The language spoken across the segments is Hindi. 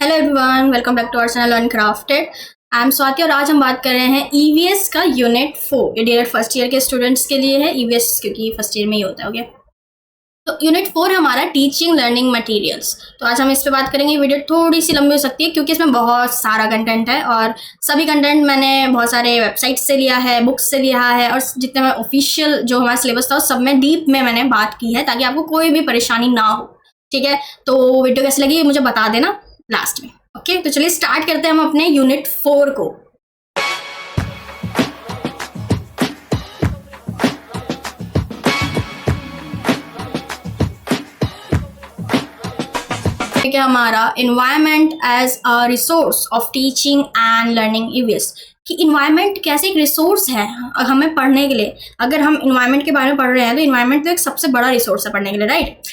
Hello everyone, welcome back to our channel Uncrafted. I am Swati और आज हम बात कर रहे हैं ईवीएस का यूनिट 4। ये डायरेक्ट फर्स्ट ईयर के स्टूडेंट्स के लिए है ईवीएस, क्योंकि फर्स्ट ईयर में ही होता है। ओके, तो यूनिट 4 हमारा टीचिंग लर्निंग मटेरियल्स। तो आज हम इस पे बात करेंगे। वीडियो थोड़ी सी लंबी हो सकती है क्योंकि इसमें बहुत सारा कंटेंट है और सभी कंटेंट मैंने बहुत सारे वेबसाइट से लिया है, बुक्स से लिया है और जितने मैं ऑफिशियल जो हमारा सिलेबस था सब में डीप में मैंने बात की है ताकि आपको कोई भी परेशानी ना हो। ठीक है, तो वीडियो कैसी लगी मुझे बता देना लास्ट में। ओके, तो चलिए स्टार्ट करते हैं हम अपने यूनिट 4 को। हमारा environment as a resource of teaching and learning EVS, कि इन्वायरमेंट कैसे एक रिसोर्स है हमें पढ़ने के लिए। अगर हम इन्वायरमेंट के बारे में पढ़ रहे हैं तो इन्वायरमेंट तो एक सबसे बड़ा रिसोर्स है पढ़ने के लिए, राइट।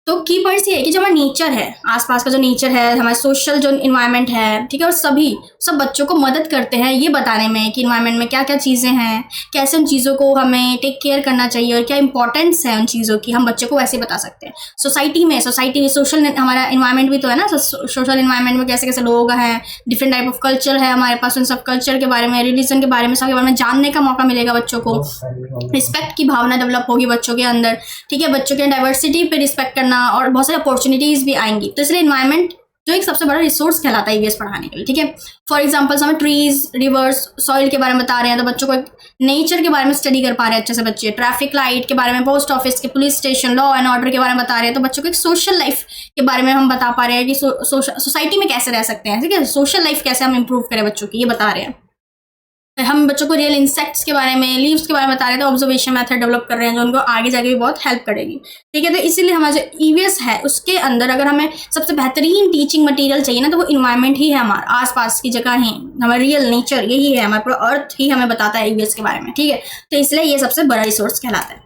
तो की पॉइंट्स ये है कि जो हमारा नेचर है, आसपास का जो नेचर है, हमारा सोशल जो इन्वायरमेंट है, ठीक है, और सब बच्चों को मदद करते हैं ये बताने में कि इन्वायरमेंट में क्या क्या चीज़ें हैं, कैसे उन चीज़ों को हमें टेक केयर करना चाहिए और क्या इंपॉर्टेंस है उन चीज़ों की, हम बच्चों को वैसे बता सकते हैं। सोसाइटी सोशल हमारा इन्वायरमेंट भी तो है ना। सोशल इन्वायरमेंट में कैसे कैसे लोग हैं, डिफरेंट टाइप ऑफ कल्चर है हमारे पास, उन सब कल्चर के बारे में, रिलीजन के बारे में, सबके बारे में जानने का मौका मिलेगा बच्चों को। रिस्पेक्ट की भावना डेवलप होगी बच्चों के अंदर, ठीक है, बच्चों के डाइवर्सिटी पे रिस्पेक्ट करना और बहुत सारी अपॉर्चुनिटीज भी आएंगी। तो इसलिए इन्वायरमेंट जो एक सबसे बड़ा रिसोर्स कहलाता है ईवीएस पढ़ाने के लिए, ठीक है। फॉर एग्जांपल्स हमें ट्रीज, रिवर्स, सॉइल के बारे में बता रहे हैं तो बच्चों को नेचर के बारे में स्टडी कर पा रहे हैं अच्छे से बच्चे। ट्रैफिक लाइट के बारे में, पोस्ट ऑफिस के, police station, law and order के बारे में बता रहे हैं तो बच्चों को एक सोशल लाइफ के बारे में हम बता पा रहे हैं कि सोसाइटी में कैसे रह सकते हैं, ठीक है, सोशल लाइफ कैसे हम इंप्रूव करें बच्चों की, ये बता रहे हैं। हम बच्चों को रियल इंसेक्ट्स के बारे में, लीव्स के बारे में बता रहे हैं तो ऑब्जर्वेशन मेथड डेवलप कर रहे हैं जो उनको आगे जाके भी बहुत हेल्प करेगी, ठीक है। तो इसीलिए हमारा जो ईवीएस है उसके अंदर अगर हमें सबसे बेहतरीन टीचिंग मटेरियल चाहिए ना तो वो इन्वायरमेंट ही है, हमारा आसपास की जगह ही, हमारा रियल नेचर यही है, हमारा पूरा अर्थ ही हमें बताता है ईवीएस के बारे में, ठीक है। तो इसलिए ये सबसे बड़ा रिसोर्स कहलाता है।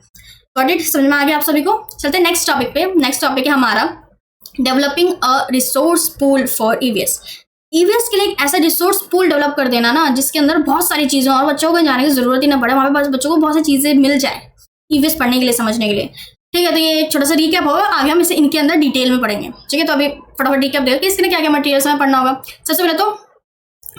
Got it? समझ में आ गया आप सभी को? चलते हैं नेक्स्ट टॉपिक पे। नेक्स्ट टॉपिक है हमारा developing a resource pool for EVS. EVS के लिए एक ऐसा रिसोर्स पूल डेवलप कर देना ना जिसके अंदर बहुत सारी चीज़ें और बच्चों को जाने की जरूरत ही ना पड़े, वहाँ पे बस बच्चों को बहुत सी चीज़ें मिल जाए ईवीएस पढ़ने के लिए, समझने के लिए, ठीक है। तो ये एक छोटा सा रिकैप होगा, आगे हम इसे इनके अंदर डिटेल में पढ़ेंगे, ठीक है। तो अभी फटाफट रिकैप देखो कि इसके लिए क्या क्या मटेरियल्स हमें पढ़ना होगा। सबसे पहले तो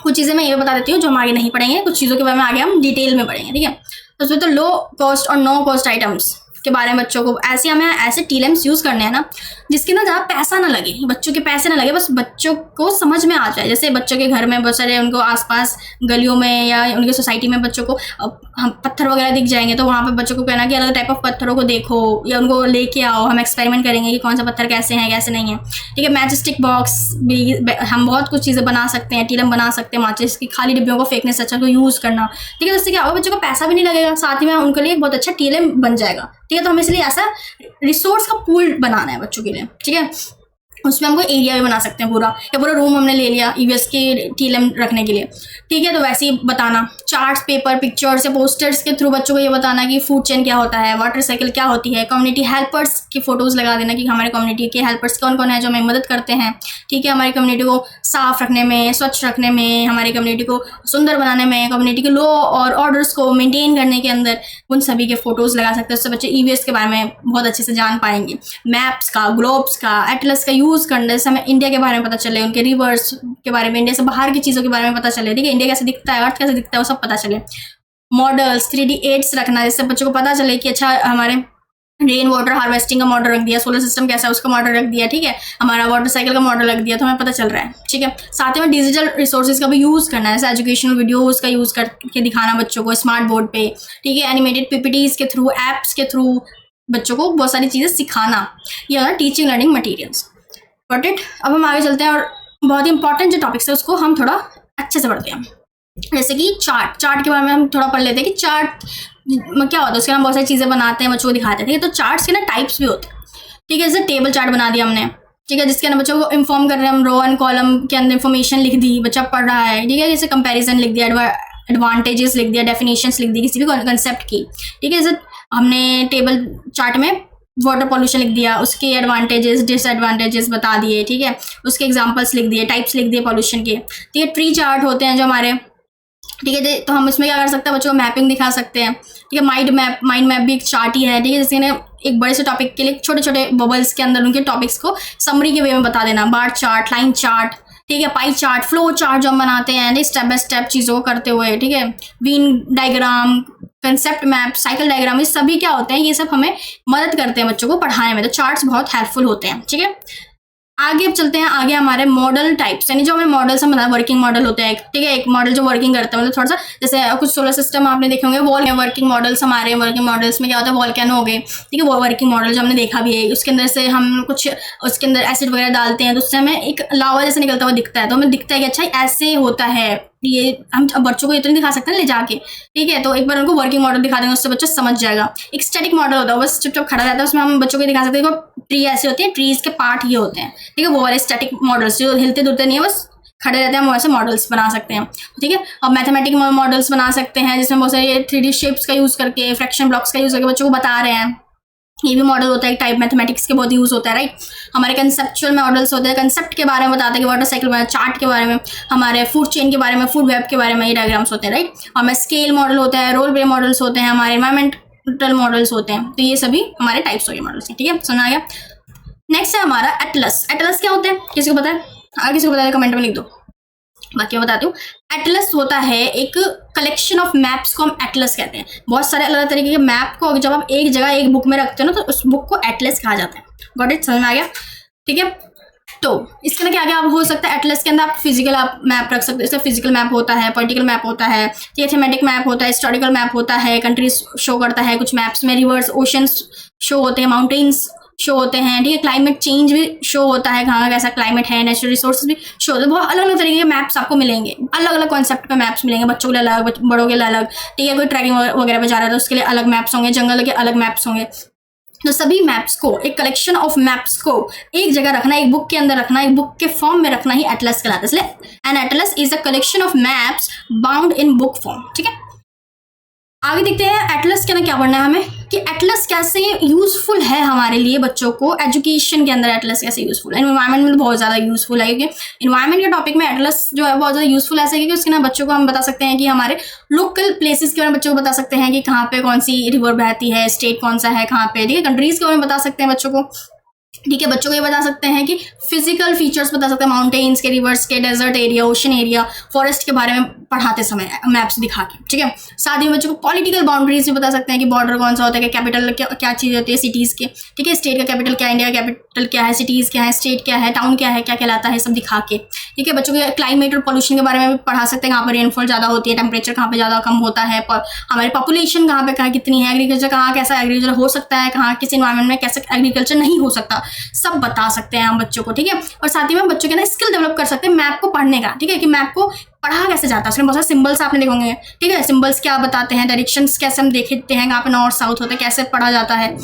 कुछ चीज़ें मैं ये बता देती हूँ जो हम आगे नहीं पढ़ेंगे, कुछ चीज़ों के बारे में आगे हम डिटेल में पढ़ेंगे, ठीक है। तो उसमें तो लो कॉस्ट और नो कॉस्ट आइटम्स के बारे में बच्चों को ऐसे हमें ऐसे टीलेम्स यूज़ करने हैं ना जिसके ना ज़्यादा पैसा ना लगे, बच्चों के पैसे ना लगे, बस बच्चों को समझ में आ जाए। जैसे बच्चों के घर में बहुत सारे उनको आसपास गलियों में या उनकी सोसाइटी में बच्चों को हम पत्थर वगैरह दिख जाएंगे तो वहाँ पे बच्चों को कहना कि अलग टाइप ऑफ पत्थरों को देखो या उनको लेके आओ, हम एक्सपेरिमेंट करेंगे कि कौन सा पत्थर कैसे हैं कैसे नहीं है, ठीक है। मैजिस्टिक बॉक्स भी हम बहुत कुछ चीज़ें बना सकते हैं, टीलम बना सकते हैं, माचिस की खाली डिब्बियों को फेंकने से अच्छा को यूज़ करना, ठीक है। तो इससे क्या होगा, बच्चों को पैसा भी नहीं लगेगा, साथ ही में उनके लिए बहुत अच्छा टीलम बन जाएगा, ठीक है। तो हमें इसलिए ऐसा रिसोर्स का पूल बनाना है बच्चों के लिए, ठीक है। उसमें हमको एरिया भी बना सकते हैं पूरा, या पूरा रूम हमने ले लिया ईवीएस के टीएलएम रखने के लिए, ठीक है। तो वैसे ही बताना चार्ट्स, पेपर, पिक्चर्स या पोस्टर्स के थ्रू बच्चों को ये बताना कि फूड चेन क्या होता है, वाटर साइकिल क्या होती है, कम्युनिटी हेल्पर्स की फोटोज लगा देना कि हमारे कम्युनिटी के हेल्पर्स कौन कौन है जो हमें मदद करते हैं, ठीक है। हमारी कम्युनिटी को साफ रखने में, स्वच्छ रखने में, हमारी कम्युनिटी को सुंदर बनाने में, कम्युनिटी के लॉ और ऑर्डर्स को मेंटेन करने के अंदर उन सभी के फोटोज लगा सकते हैं। उससे बच्चे ईवीएस के बारे में बहुत अच्छे से जान पाएंगे। मैप्स का, ग्लोब्स का, एटलस का यूज़ करने से हमें इंडिया के बारे में पता चले, उनके रिवर्स के बारे में, इंडिया से बाहर की चीज़ों के बारे में पता चले, ठीक है। इंडिया कैसे दिखता है, अर्थ कैसे दिखता है, वो सब पता चले। मॉडल्स 3D एड्स रखना जिससे बच्चों को पता चले कि अच्छा हमारे रेन वाटर हार्वेस्टिंग का मॉडल रख दिया, सोलर सिस्टम कैसा है उसका मॉडल रख दिया, ठीक है, हमारा वाटर साइकिल का मॉडल रख दिया, तो हमें पता चल रहा है, ठीक है। साथ ही में डिजिटल रिसोर्सेज का भी यूज़ करना है, जैसे एजुकेशनल वीडियोज़ का यूज़ करके दिखाना बच्चों को स्मार्ट बोर्ड पे, ठीक है। एनिमेटेड पीपीटीज़ के थ्रू, ऐप्स के थ्रू बच्चों को बहुत सारी चीज़ें सिखाना, ये होता है teaching learning materials. Got it? अब हम आगे चलते हैं और बहुत ही इंपॉर्टेंट जो टॉपिक्स है उसको हम थोड़ा अच्छे से पढ़ते हैं। जैसे कि चार्ट के बारे में हम थोड़ा पढ़ लेते हैं कि चार्ट क्या होता है, उसके हम बहुत सारी चीज़ें बनाते हैं, बच्चों को दिखाते हैं, ठीक है। तो चार्ट्स के ना टाइप्स भी होते हैं, ठीक है। जैसे टेबल चार्ट बना दिया हमने, ठीक है, जिसके अंदर बच्चों को इन्फॉर्म कर रहे हैं हम, रो एंड कॉलम के अंदर इन्फॉर्मेशन लिख दी, बच्चा पढ़ रहा है, ठीक है। जैसे कंपैरिजन लिख दिया, एडवांटेजेस लिख दिया, डेफिनेशंस लिख दी किसी भी कंसेप्ट की, ठीक है। जैसे हमने टेबल चार्ट में वाटर पॉल्यूशन लिख दिया, उसके एडवांटेजेस डिसएडवांटेजेस बता दिए, ठीक है, उसके एग्जांपल्स लिख दिए, टाइप्स लिख दिए पॉल्यूशन के, ठीक है। ट्री चार्ट होते हैं जो हमारे, ठीक है। तो हम इसमें क्या कर सकते हैं, बच्चों को मैपिंग दिखा सकते हैं, ठीक है। माइंड मैप भी एक चार्ट ही है, ठीक है। जैसे एक बड़े से टॉपिक के लिए छोटे छोटे बबल्स के अंदर उनके टॉपिक्स को समरी के वे में बता देना, बार चार्ट, लाइन चार्ट, ठीक है, पाई चार्ट, फ्लो चार्ट जो हम बनाते हैं स्टेप बाय स्टेप चीज़ों को करते हुए, ठीक है, Venn diagram, concept map, cycle diagram, ये सभी क्या होते हैं, ये सब हमें मदद करते हैं बच्चों को पढ़ाने में, तो चार्ट्स बहुत हेल्पफुल होते हैं। ठीक है, आगे अब चलते हैं, आगे हमारे मॉडल टाइप्स, यानी जो हमें मॉडल्स हम बताया, वर्किंग मॉडल होता है, ठीक है, एक मॉडल जो वर्किंग करता है, मतलब थोड़ा सा जैसे कुछ सोलर सिस्टम आपने देखे होंगे, वॉल वर्किंग मॉडल्स हमारे, वर्किंग मॉडल्स में क्या होता है, वॉल्केनो हो गए, ठीक है, वो वर्किंग मॉडल जो हमने देखा भी है, उसके अंदर से हम कुछ उसके अंदर एसिड वगैरह डालते हैं तो उससे हमें एक लावा जैसे निकलता हुआ दिखता है, तो हमें दिखता है कि अच्छा ऐसे होता है, ये हम अब बच्चों को ये तो नहीं दिखा सकते ले जाके, ठीक है, तो एक बार उनको वर्किंग मॉडल दिखा देंगे, उससे बच्चा समझ जाएगा। एक स्टैटिक मॉडल होता है, बस चुपचाप खड़ा रहता है, उसमें हम बच्चों को दिखा सकते हैं, ट्री ऐसे होती है, ट्रीज के पार्ट ये होते हैं, ठीक है, वो वाले स्टैटिक मॉडल्स जो हिलते डुलते नहीं है, बस खड़े रहते हैं, हम वैसे मॉडल्स बना सकते हैं। ठीक है, अब मैथमेटिकल मॉडल्स बना सकते हैं जिसमें बहुत सारे 3D शेप्स का यूज करके, फ्रैक्शन ब्लॉक्स का यूज करके बच्चों को बता रहे हैं, ये भी मॉडल होता है, एक टाइप मैथमेटिक्स के बहुत यूज होता है, राइट। हमारे कंसेप्चुअल मॉडल्स होते हैं, कंसेप्ट के बारे में बताते हैं कि वाटर साइकिल में, चार्ट के बारे में, हमारे फूड चेन के बारे में, फूड वेब के बारे में, ये डायग्राम्स होते हैं, राइट। हमें स्केल मॉडल होता है, रोल प्ले मॉडल्स होते हैं, हमारे एनवायरमेंटल मॉडल्स होते हैं, तो ये सभी हमारे टाइप्स हो गए मॉडल्स, ठीक है, समझ आ गया। नेक्स्ट है हमारा एटलस। एटलस क्या होता है, किसी को पता है? अगर किसी को पता है कमेंट में लिख दो, बाकी मैं बताती हूँ। एटलस होता है एक कलेक्शन ऑफ मैप्स को हम एटलस कहते हैं। बहुत सारे अलग अलग तरीके के मैप को जब आप एक जगह एक बुक में रखते हो ना, तो उस बुक को एटलस कहा जाता है। गॉट इट, समझ में आ गया? ठीक है, तो इसके अंदर क्या क्या हो सकता है, एटलस के अंदर आप फिजिकल आप मैप रख सकते हो, इसका फिजिकल मैप होता है, पॉलिटिकल मैप होता है, थीमेटिक मैप होता है, हिस्टोरिकल मैप होता है, कंट्रीज शो करता है, कुछ मैप्स में रिवर्स ओशंस शो होते हैं, माउंटेन्स शो होते हैं, ठीक है, क्लाइमेट चेंज भी शो होता है, कहाँ का कैसा क्लाइमेट है, नेचुरल रिसोर्सेज भी शो होते हैं। बहुत अलग अलग तरीके के मैप्स आपको मिलेंगे, अलग अलग कॉन्सेप्ट पे मैप्स मिलेंगे, बच्चों के लिए अलग, बड़ों के लिए अलग, ठीक है, कोई ट्रैकिंग वगैरह पे जा रहा है तो उसके लिए अलग मैप्स होंगे, जंगल के अलग मैप्स होंगे। तो सभी मैप्स को, एक कलेक्शन ऑफ मैप्स को एक जगह रखना, एक बुक के अंदर रखना, एक बुक के फॉर्म में रखना ही एटलस कहलाता है। इसलिए an atlas is a collection of maps bound in book form. ठीक है, आगे देखते हैं एटलस के अंदर क्या पढ़ना है हमें, कि एटलस कैसे यूजफुल है हमारे लिए, बच्चों को एजुकेशन के अंदर एटलस कैसे यूजफुल है। एनवायरमेंट में तो बहुत ज़्यादा यूजफुल है, क्योंकि इन्वायरमेंट के टॉपिक में एटलस जो है बहुत ज़्यादा यूजफुल ऐसे, क्योंकि उसके ना बच्चों को हम बता सकते हैं कि हमारे लोकल प्लेसेस के बारे में बच्चों को बता सकते हैं कि कहाँ पे कौन सी रिवर बहती है, स्टेट कौन सा है, कहाँ पे, ठीक है, कंट्रीज के बारे में बता सकते हैं बच्चों को, ठीक है, बच्चों को ये बता सकते हैं कि फिजिकल फीचर्स बता सकते हैं, माउंटेन्स के, रिवर्स के, desert area, ocean area, forest के बारे में पढ़ाते समय मैप्स दिखा के, ठीक है। साथ ही बच्चों को पॉलिटिकल बाउंड्रीज भी बता सकते हैं कि बॉर्डर कौन सा होता है, कैपिटल क्या चीज़ होती है सिटीज़ के, ठीक है, स्टेट का कैपिटल क्या है, इंडिया का कैपिटल क्या है, सिटीज़ क्या है, स्टेट क्या है, टाउन क्या है, क्या कहलाता है, सब दिखा के, ठीक है। बच्चों को क्लाइमेट और पॉल्यूशन के बारे में भी पढ़ा सकते हैं, कहाँ पर रेनफॉल ज़्यादा होती है, टेम्परेचर कहाँ पर ज़्यादा कम होता है, हमारी पॉपुलेशन कहाँ पर कितनी है, एग्रीकल्चर कहाँ कैसा एग्रीकल्चर हो सकता है, कहाँ किस इन्वायरमेंट में कैसा एग्रीकल्चर नहीं हो सकता, सब बता सकते हैं हम बच्चों को, ठीक है। और साथ ही में बच्चों के ना स्किल डेवलप कर सकते हैं मैप को पढ़ने का, ठीक है, कि मैप को पढ़ा कैसे जाता है, उसमें बहुत सारे सिंबल्स आपने देखे होंगे, ठीक है, सिंबल्स क्या बताते हैं, डायरेक्शंस कैसे हम देखते हैं, कहाँ पे नॉर्थ साउथ होता है, कैसे पढ़ा जाता है,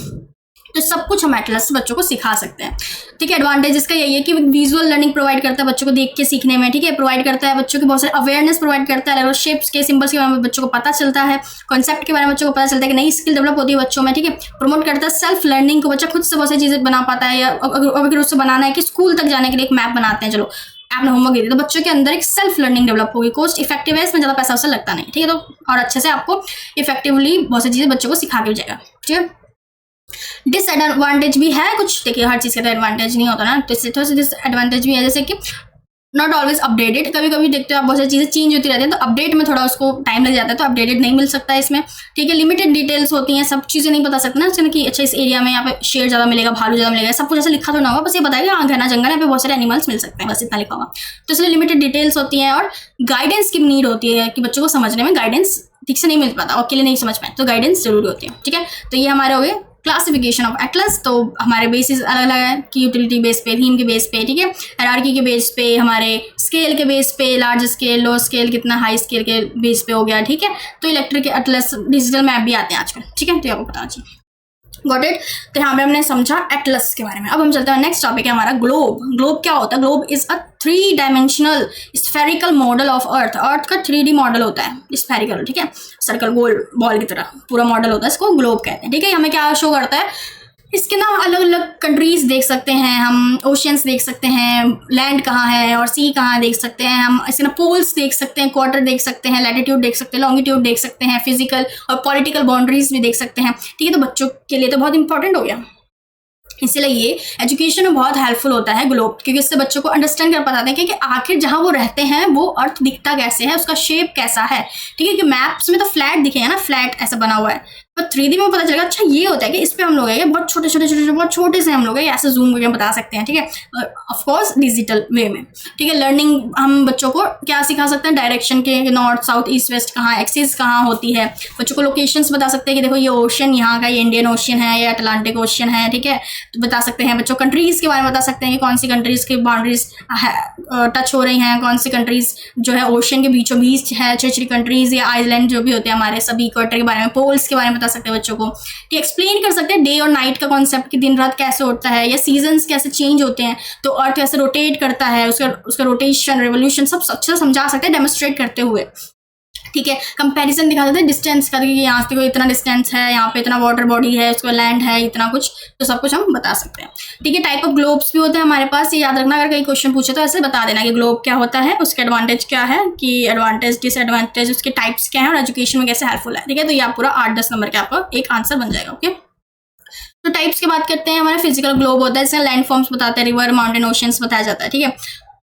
तो सब कुछ हम एटलस से बच्चों को सिखा सकते हैं, ठीक है। एडवांटेज इसका यही है कि विजुअल लर्निंग प्रोवाइड करता है बच्चों को देख के सीखने में, ठीक है, प्रोवाइड करता है बच्चों की बहुत सारे अवेयरनेस प्रोवाइड करता है, अलग शेप्स के, सिंबल्स के बारे में बच्चों को पता चलता है, कॉन्सेप्ट के बारे में बच्चों को पता चलता है कि नई स्किल डेवलप होती है बच्चों में, ठीक है। प्रमोट करता है सेल्फ लर्निंग को, बच्चा खुद से बहुत सारी चीज़ें बना पाता है, या अगर उससे बनाना है कि स्कूल तक जाने के लिए एक मैप बनाते हैं, चलो आपने होमवर्क दिया, तो बच्चों के अंदर एक सेल्फ लर्निंग डेवलप होगी, कोस्ट इफेक्टिव है, इसमें ज़्यादा पैसा उससे लगता नहीं, ठीक है, तो और अच्छे से आपको इफेक्टिवली बहुत सी चीज़ें बच्चों को सिखा के हो जाएगा, ठीक है। डिसएडवांटेज भी है कुछ, देखिए हर चीज़ का तो एडवांटेज नहीं होता ना, तो इससे थोड़ा सा डिसएडवांटेज भी है, जैसे कि नॉट ऑलवेज अपडेटेड, कभी कभी देखते हो आप बहुत सारी चीज़ें चेंज होती रहती है, तो अपडेट में थोड़ा उसको टाइम लग जाता है, तो अपडेटेड नहीं मिल सकता है इसमें, ठीक है। लिमिटेड डिटेल्स होती हैं, सब चीज़ें नहीं बता सकते ना उसमें कि अच्छा इस एरिया में यहाँ पे शेर ज़्यादा मिलेगा, भालू ज़्यादा मिलेगा, सब कुछ ऐसा लिखा तो ना होगा, बस ये बताएगा हाँ घना जंगल है, यहाँ पे बहुत सारे एनिमल्स मिल सकते हैं, बस इतना लिखा होगा, तो इसलिए लिमिटेड डिटेल्स होती हैं, और गाइडेंस की नीड होती है कि बच्चों को समझने में गाइडेंस ठीक से नहीं मिल पाता, और अकेले नहीं समझ पाए, तो गाइडेंस जरूरी होती है, ठीक है। तो ये हमारे हो गए क्लासिफिकेशन ऑफ एटलस। तो हमारे बेसिस अलग अलग है कि यूटिलिटी बेस पे, थीम के बेस पे, ठीक है, हायरार्की के बेस पे, हमारे स्केल के बेस पे, लार्ज स्केल, लो स्केल, कितना हाई स्केल के बेस पे हो गया, ठीक है। तो इलेक्ट्रिक एटलस डिजिटल मैप भी आते हैं आजकल, ठीक है, तो आपको पता चाहिए। Got it. तो यहाँ पे हमने समझा एटलस के बारे में। अब हम चलते हैं नेक्स्ट टॉपिक है हमारा ग्लोब। ग्लोब क्या होता है? Globe is a 3 dimensional spherical model of earth. Earth का 3D मॉडल होता है स्फेरिकल, ठीक है, सर्कल गोल बॉल की तरह पूरा मॉडल होता है, इसको ग्लोब कहते हैं, ठीक है। हमें क्या शो करता है, इसके ना अलग अलग कंट्रीज देख सकते हैं हम, ओशियंस देख सकते हैं, लैंड कहाँ है और सी कहाँ देख सकते हैं हम, इसके ना पोल्स देख सकते हैं, क्वार्टर देख सकते हैं, लैटिट्यूड देख सकते हैं, लॉन्गिट्यूड देख सकते हैं, फिजिकल और पॉलिटिकल बाउंड्रीज भी देख सकते हैं, ठीक है। तो बच्चों के लिए तो बहुत इंपॉर्टेंट हो गया। इसलिए ये एजुकेशन में बहुत हेल्पफुल होता है ग्लोब, क्योंकि इससे बच्चों को अंडरस्टैंड कर पाते हैं कि आखिर जहाँ वो रहते हैं वो अर्थ दिखता कैसे है, उसका शेप कैसा है। ठीक है, कि मैप्स में तो फ्लैट दिखेगा ना, फ्लैट ऐसा बना हुआ है, पर 3D में पता चलेगा अच्छा ये होता है कि इस पे हम लोग है बहुत छोटे छोटे छोटे बहुत छोटे से हम लोग है ऐसे जूम करके बता सकते हैं। ठीक है, ऑफकोर्स डिजिटल वे में। ठीक है, लर्निंग हम बच्चों को क्या सिखा सकते हैं, डायरेक्शन के नॉर्थ साउथ ईस्ट वेस्ट कहाँ एक्सिस कहाँ होती है, बच्चों को लोकेशंस बता सकते हैं कि देखो ये ओशन यहाँ का, ये इंडियन ओशन है, ये अटलांटिक ओशन है। ठीक है, तो बता सकते हैं बच्चों कंट्रीज के बारे में बता सकते हैं कि कौन सी कंट्रीज की बाउंड्रीज टच हो रही हैं, कौन सी कंट्रीज जो है ओशन के बीचों बीच है, छोटी छोटी कंट्रीज या आइलैंड जो भी होते हैं हमारे, सभी इक्वेटर के बारे में, पोल्स के बारे में बता सकते हैं बच्चों को। कि एक्सप्लेन कर सकते हैं डे और नाइट का कॉन्सेप्ट कि दिन रात कैसे होता है या सीजन्स कैसे चेंज होते हैं, तो अर्थ कैसे रोटेट करता है, उसका रोटेशन रेवोल्यूशन सब अच्छे से समझा सकते हैं डेमोन्स्ट्रेट करते हुए। ठीक है, कंपैरिजन दिखा देते हैं डिस्टेंस का, यहाँ से कोई इतना डिस्टेंस है, यहाँ पे इतना वाटर बॉडी है, उसका लैंड है, इतना कुछ, तो सब कुछ हम बता सकते हैं। ठीक है, टाइप ऑफ ग्लोब्स भी होते हैं हमारे पास, ये याद रखना, अगर कहीं क्वेश्चन पूछे तो ऐसे बता देना कि ग्लोब क्या होता है, उसके एडवांटेज क्या है, कि एडवांटेज डिसएडवांटेज उसके टाइप्स क्या है और एजुकेशन में कैसे हेल्पफुल है। ठीक है, तो ये आप पूरा 8-10 नंबर का आपका एक आंसर बन जाएगा। ओके, तो टाइप्स की बात करते हैं, हमारा फिजिकल ग्लोब होता है, इसमें लैंड फॉर्म्स बताते हैं, रिवर माउंटेन ओशंस बताया जाता है। ठीक है,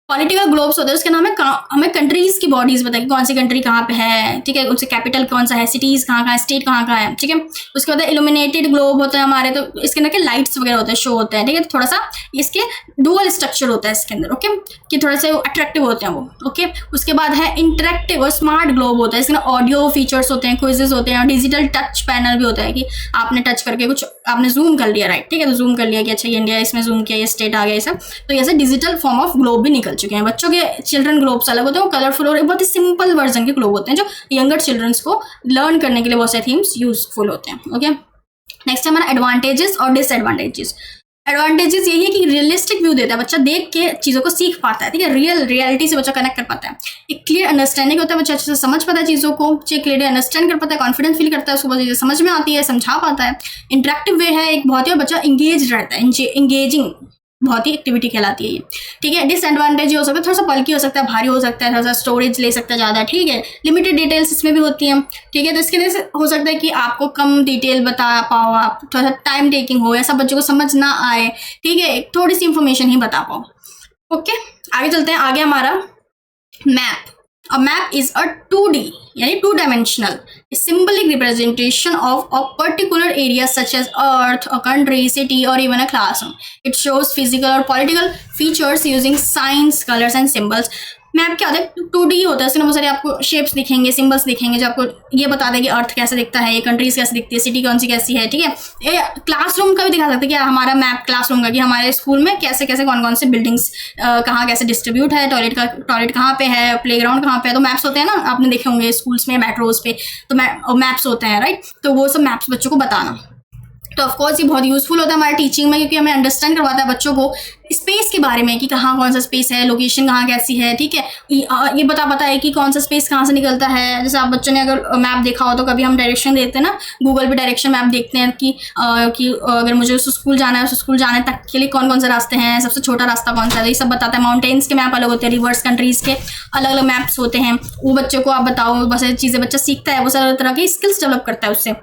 पॉलिटिकल ग्लोब्स होते हैं, उसके नाम है हमें कंट्रीज की बॉडीज बताए कि कौन सी कंट्री कहाँ पे है। ठीक है, उनसे कैपिटल कौन सा है, सिटीज कहाँ कहाँ है, स्टेट कहाँ कहाँ है। ठीक है, उसके बाद इल्यूमिनेटेड ग्लोब होता है हमारे, तो इसके अंदर के लाइट्स वगैरह होते हैं, शो होते हैं। ठीक है, तो थोड़ा सा इसके डुअल स्ट्रक्चर होता है इसके अंदर। ओके, कि थोड़े से अट्रैक्टिव होते हैं वो। ओके, उसके बाद है इंटरेक्टिव और स्मार्ट ग्लोब होता है, इसके अंदर ऑडियो फीचर्स होते हैं, क्विजेज होते हैं और डिजिटल टच पैनल भी होता है कि आपने टच करके कुछ आपने जूम कर लिया, राइट। ठीक है, तो जूम कर लिया कि अच्छा ये इंडिया, इसमें जूम किया, ये स्टेट आ गया, ये सब। तो ऐसे डिजिटल फॉर्म ऑफ ग्लोब भी निकल चुके हैं। बच्चों के चिल्ड्रन ग्लोब्स अलग होते हैं, वो कलरफुल और बहुत ही सिंपल वर्जन के ग्लोब होते हैं जो यंगर चिल्ड्रंस को लर्न करने के लिए बहुत से थीम्स यूजफुल होते हैं। ओके, नेक्स्ट हमारा एडवांटेजेस और डिसएडवांटेजेस। एडवांटेजेस यही है कि रियलिस्टिक व्यू देता है, बच्चा देख के चीज़ों को सीख पाता है। ठीक है, रियलिटी से बच्चा कनेक्ट कर पाता है, एक क्लियर अंडरस्टैंडिंग होता है, बच्चा अच्छे से समझ पाता है चीज़ों को, क्लियरली अंडरस्टैंड कर पाता है, कॉन्फिडेंस फील करता है, उसको बहुत चीज़ें समझ में आती है, समझा पाता है। इंटरेक्टिव वे है एक बहुत ही, और बच्चा इंगेज रहता है, इंगेजिंग बहुत ही एक्टिविटी कहलाती है ये। ठीक है, डिसएडवांटेज हो सकता है, थोड़ा सा बल्कि हो सकता है, भारी हो सकता है, थोड़ा सा स्टोरेज ले सकता है ज़्यादा। ठीक है, लिमिटेड डिटेल्स इसमें भी होती हैं। ठीक है, तो इसके वजह से हो सकता है कि आपको कम डिटेल बता पाओ, आप थोड़ा सा टाइम टेकिंग हो, या सब बच्चों को समझ ना आए। ठीक है, थोड़ी सी इंफॉर्मेशन ही बता पाओ। ओके, आगे चलते हैं। आगे हमारा map. A map is a 2D यानी 2-dimensional symbolic representation of a particular area such as earth, a country, city or even a classroom. It shows physical or political features using signs, colors and symbols. Map क्या होता है, 2D होता है, इसमें बहुत सारे आपको शेप्स दिखेंगे, सिंबल्स दिखेंगे जो आपको ये बता देंगे अर्थ कैसे दिखता है, ये कंट्रीज कैसे दिखती है, सिटी कौन सी कैसी है। ठीक है, ये क्लासरूम का भी दिखा सकते हैं कि हमारा मैप क्लासरूम का, कि हमारे स्कूल में कैसे कैसे कौन कौन से बिल्डिंग्स कहाँ कैसे डिस्ट्रीब्यूट है, टॉयलेट कहाँ पे है, प्लेग्राउंड कहाँ पे है। तो मैप्स होते हैं ना, आपने देखे होंगे स्कूल्स में, मेट्रोज पे, तो मैप्स होते हैं, राइट। तो वो सब मैप्स बच्चों को बताना, तो ऑफकोर्स ये बहुत यूजफुल होता है हमारे टीचिंग में, क्योंकि हमें अंडरस्टैंड करवाता है बच्चों को स्पेस के बारे में कि कहाँ कौन सा स्पेस है, लोकेशन कहाँ कैसी है। ठीक है, ये पता है कि कौन सा स्पेस कहाँ से निकलता है। जैसे आप बच्चों ने अगर मैप देखा हो तो कभी हम डायरेक्शन देते हैं ना, गूगल पे डायरेक्शन मैप देखते हैं कि अगर मुझे उस स्कूल जाना है, उस स्कूल जाने तक के लिए कौन कौन से रास्ते हैं, सबसे छोटा रास्ता कौन सा है, ये सब बताता है। माउंटेन्स के मैप अलग होते हैं, रिवर्स कंट्रीज के अलग अलग मैप्स होते हैं, वो बच्चों को आप बताओ, बस ये चीज़ें बच्चा सीखता है, वो सारे तरह की स्किल्स डेवलप करता है उससे।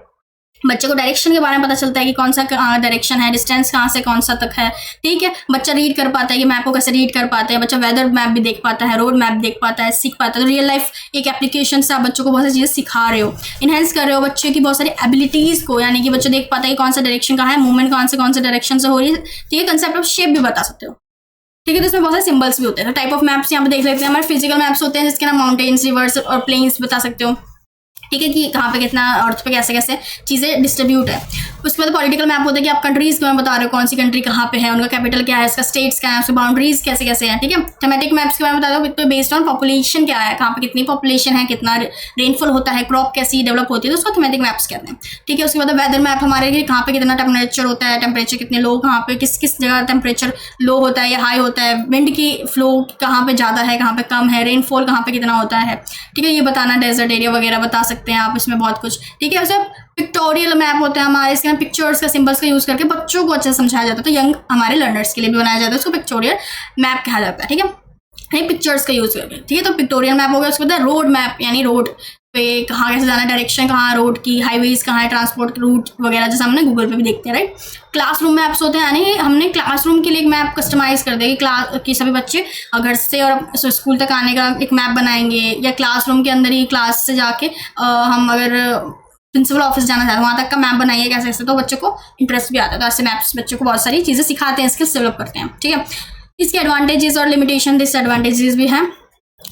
बच्चे को डायरेक्शन के बारे में पता चलता है कि कौन सा डायरेक्शन है, डिस्टेंस कहाँ से कौन सा तक है। ठीक है, बच्चा रीड कर पाता है कि मैप को कैसे रीड कर पाते हैं, बच्चा वेदर मैप भी देख पाता है, रोड मैप देख पाता है, सीख पाता है। तो रियल लाइफ एक एप्लीकेशन से आप बच्चों को बहुत सारी चीज़ें सिखा रहे हो, इनहेंस कर रहे हो बच्चे की बहुत सारी एबिलिटीज़ को, यानी कि बच्चा देख पाता है कि कौन सा डायरेक्शन कहाँ है, मूवमेंट कौन से डायरेक्शन से हो रही है। ठीक है, कंसेप्ट ऑफ शेप भी बता सकते हो। ठीक है, तो इसमें बहुत सारे सिंबल्स भी होते हैं। तो टाइप ऑफ मैप्स यहाँ पे देख लेते हैं। हमारे फिजिकल मैप्स होते हैं जिसके नाम माउंटेन्स, रिवर्स और प्लेन्स बता सकते हो। ठीक है, कि कहाँ पे कितना अर्थ पे कैसे कैसे चीज़ें डिस्ट्रीब्यूट है। उसके बाद पॉलिटिकल मैप होता है कि आप कंट्रीज को बता रहे हो कौन सी कंट्री कहाँ पे है, उनका कैपिटल क्या है, इसका स्टेट्स क्या है, उसकी बाउंड्रीज कैसे कैसे हैं। ठीक है, थीमेटिक मैप्स के बारे में बता दो, तो बेस्ड ऑन पॉपुलेशन क्या है, कहाँ पे कितनी पॉपुलेशन है, कितना रेनफॉल होता है, क्रॉप कैसी डेवलप होती है, तो उसको थीमेटिक मैप्स कहते हैं। ठीक है, उसके बाद वेदर मैप हमारे लिए कहाँ पे कितना टेम्परेचर होता है, टेम्परेचर कितने लो, कहाँ पे किस किस जगह टेम्परेचर लो होता है या हाई होता है, विंड की फ्लो कहाँ पे ज़्यादा है, कहाँ पे कम है, रेनफॉल कहाँ पे कितना होता है। ठीक है, ये बताना, डेजर्ट एरिया वगैरह बता सकते हैं आप, इसमें बहुत कुछ। ठीक है, सब पिक्टोरियल मैप होते हैं हमारे, इसके पिक्चर्स का सिंबल्स का यूज़ करके बच्चों को अच्छे से समझाया जाता है, तो यंग हमारे लर्नर्स के लिए भी बनाया जाता है, उसको पिक्टोरियल मैप कहा जाता है। ठीक है, है पिक्चर्स का यूज करके, ठीक है। तो पिक्टोरियल मैप हो गया, उसके बाद रोड मैप, यानी रोड पे कहाँ कैसे जाना है, डायरेक्शन कहाँ, रोड की हाईवेज कहाँ है, ट्रांसपोर्ट रूट वगैरह, जैसे हमने गूगल पे भी देखते हैं, राइट। क्लासरूम मैप्स होते हैं, यानी हमने क्लासरूम के लिए एक मैप कस्टमाइज कर देंगे क्लास की, सभी बच्चे घर से और स्कूल तक आने का एक मैप बनाएंगे, या क्लासरूम के अंदर ही क्लास से जाके हम अगर प्रिंसिपल ऑफिस जाना चाहते हैं वहाँ तक का मैप बनाइए कैसे कैसे, तो बच्चों को इंटरेस्ट भी आता है। तो ऐसे मैप्स बच्चों को बहुत सारी चीज़ें सिखाते हैं, स्किल्स डेवलप करते हैं, ठीक है। इसके एडवांटेजेस और लिमिटेशन, डिसएडवांटेजेस भी हैं।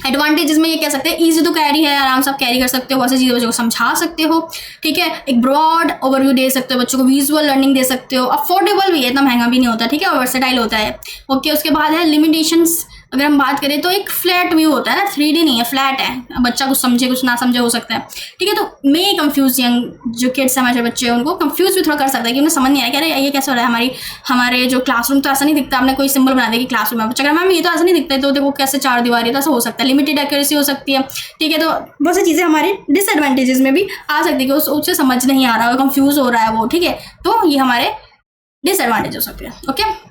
एडवांटेजेस में ये कह सकते हैं इजी टू कैरी है, आराम से आप कैरी कर सकते हो, बहुत सी चीज़ें बच्चों को समझा सकते हो, ठीक है। एक ब्रॉड ओवरव्यू दे सकते हो, बच्चों को विजुअल लर्निंग दे सकते हो, अफोर्डेबल भी है, इतना महंगा भी नहीं होता, ठीक है, और वर्सेटाइल होता है, ओके। उसके बाद है लिमिटेशंस, अगर हम बात करें तो एक फ्लैट व्यू होता है ना, 3D नहीं है, फ्लैट है, बच्चा कुछ समझे कुछ ना समझे हो सकता है, ठीक है। तो मे कंफ्यूज यंग जो किड्स हमारे बच्चे हैं उनको कंफ्यूज भी थोड़ा कर सकता है कि उन्हें समझ नहीं आया कि अरे ये कैसे हो रहा है, हमारे जो क्लासरूम तो ऐसा नहीं दिखता, आपने कोई सिंबल बना दिया कि क्लासरूम है, बच्चा मैम ये तो ऐसा नहीं दिखता है, तो देखो कैसे 4 दीवार है, तो ऐसा हो सकता है, लिमिटेड एक्यूरेसी हो सकती है, ठीक है। तो बहुत सी चीज़ें हमारे डिसएडवांटेजेस में भी आ सकती है कि उससे समझ नहीं आ रहा है, कंफ्यूज हो रहा है वो, ठीक है। तो ये हमारे डिसएडवांटेज हो सकते हैं, ओके।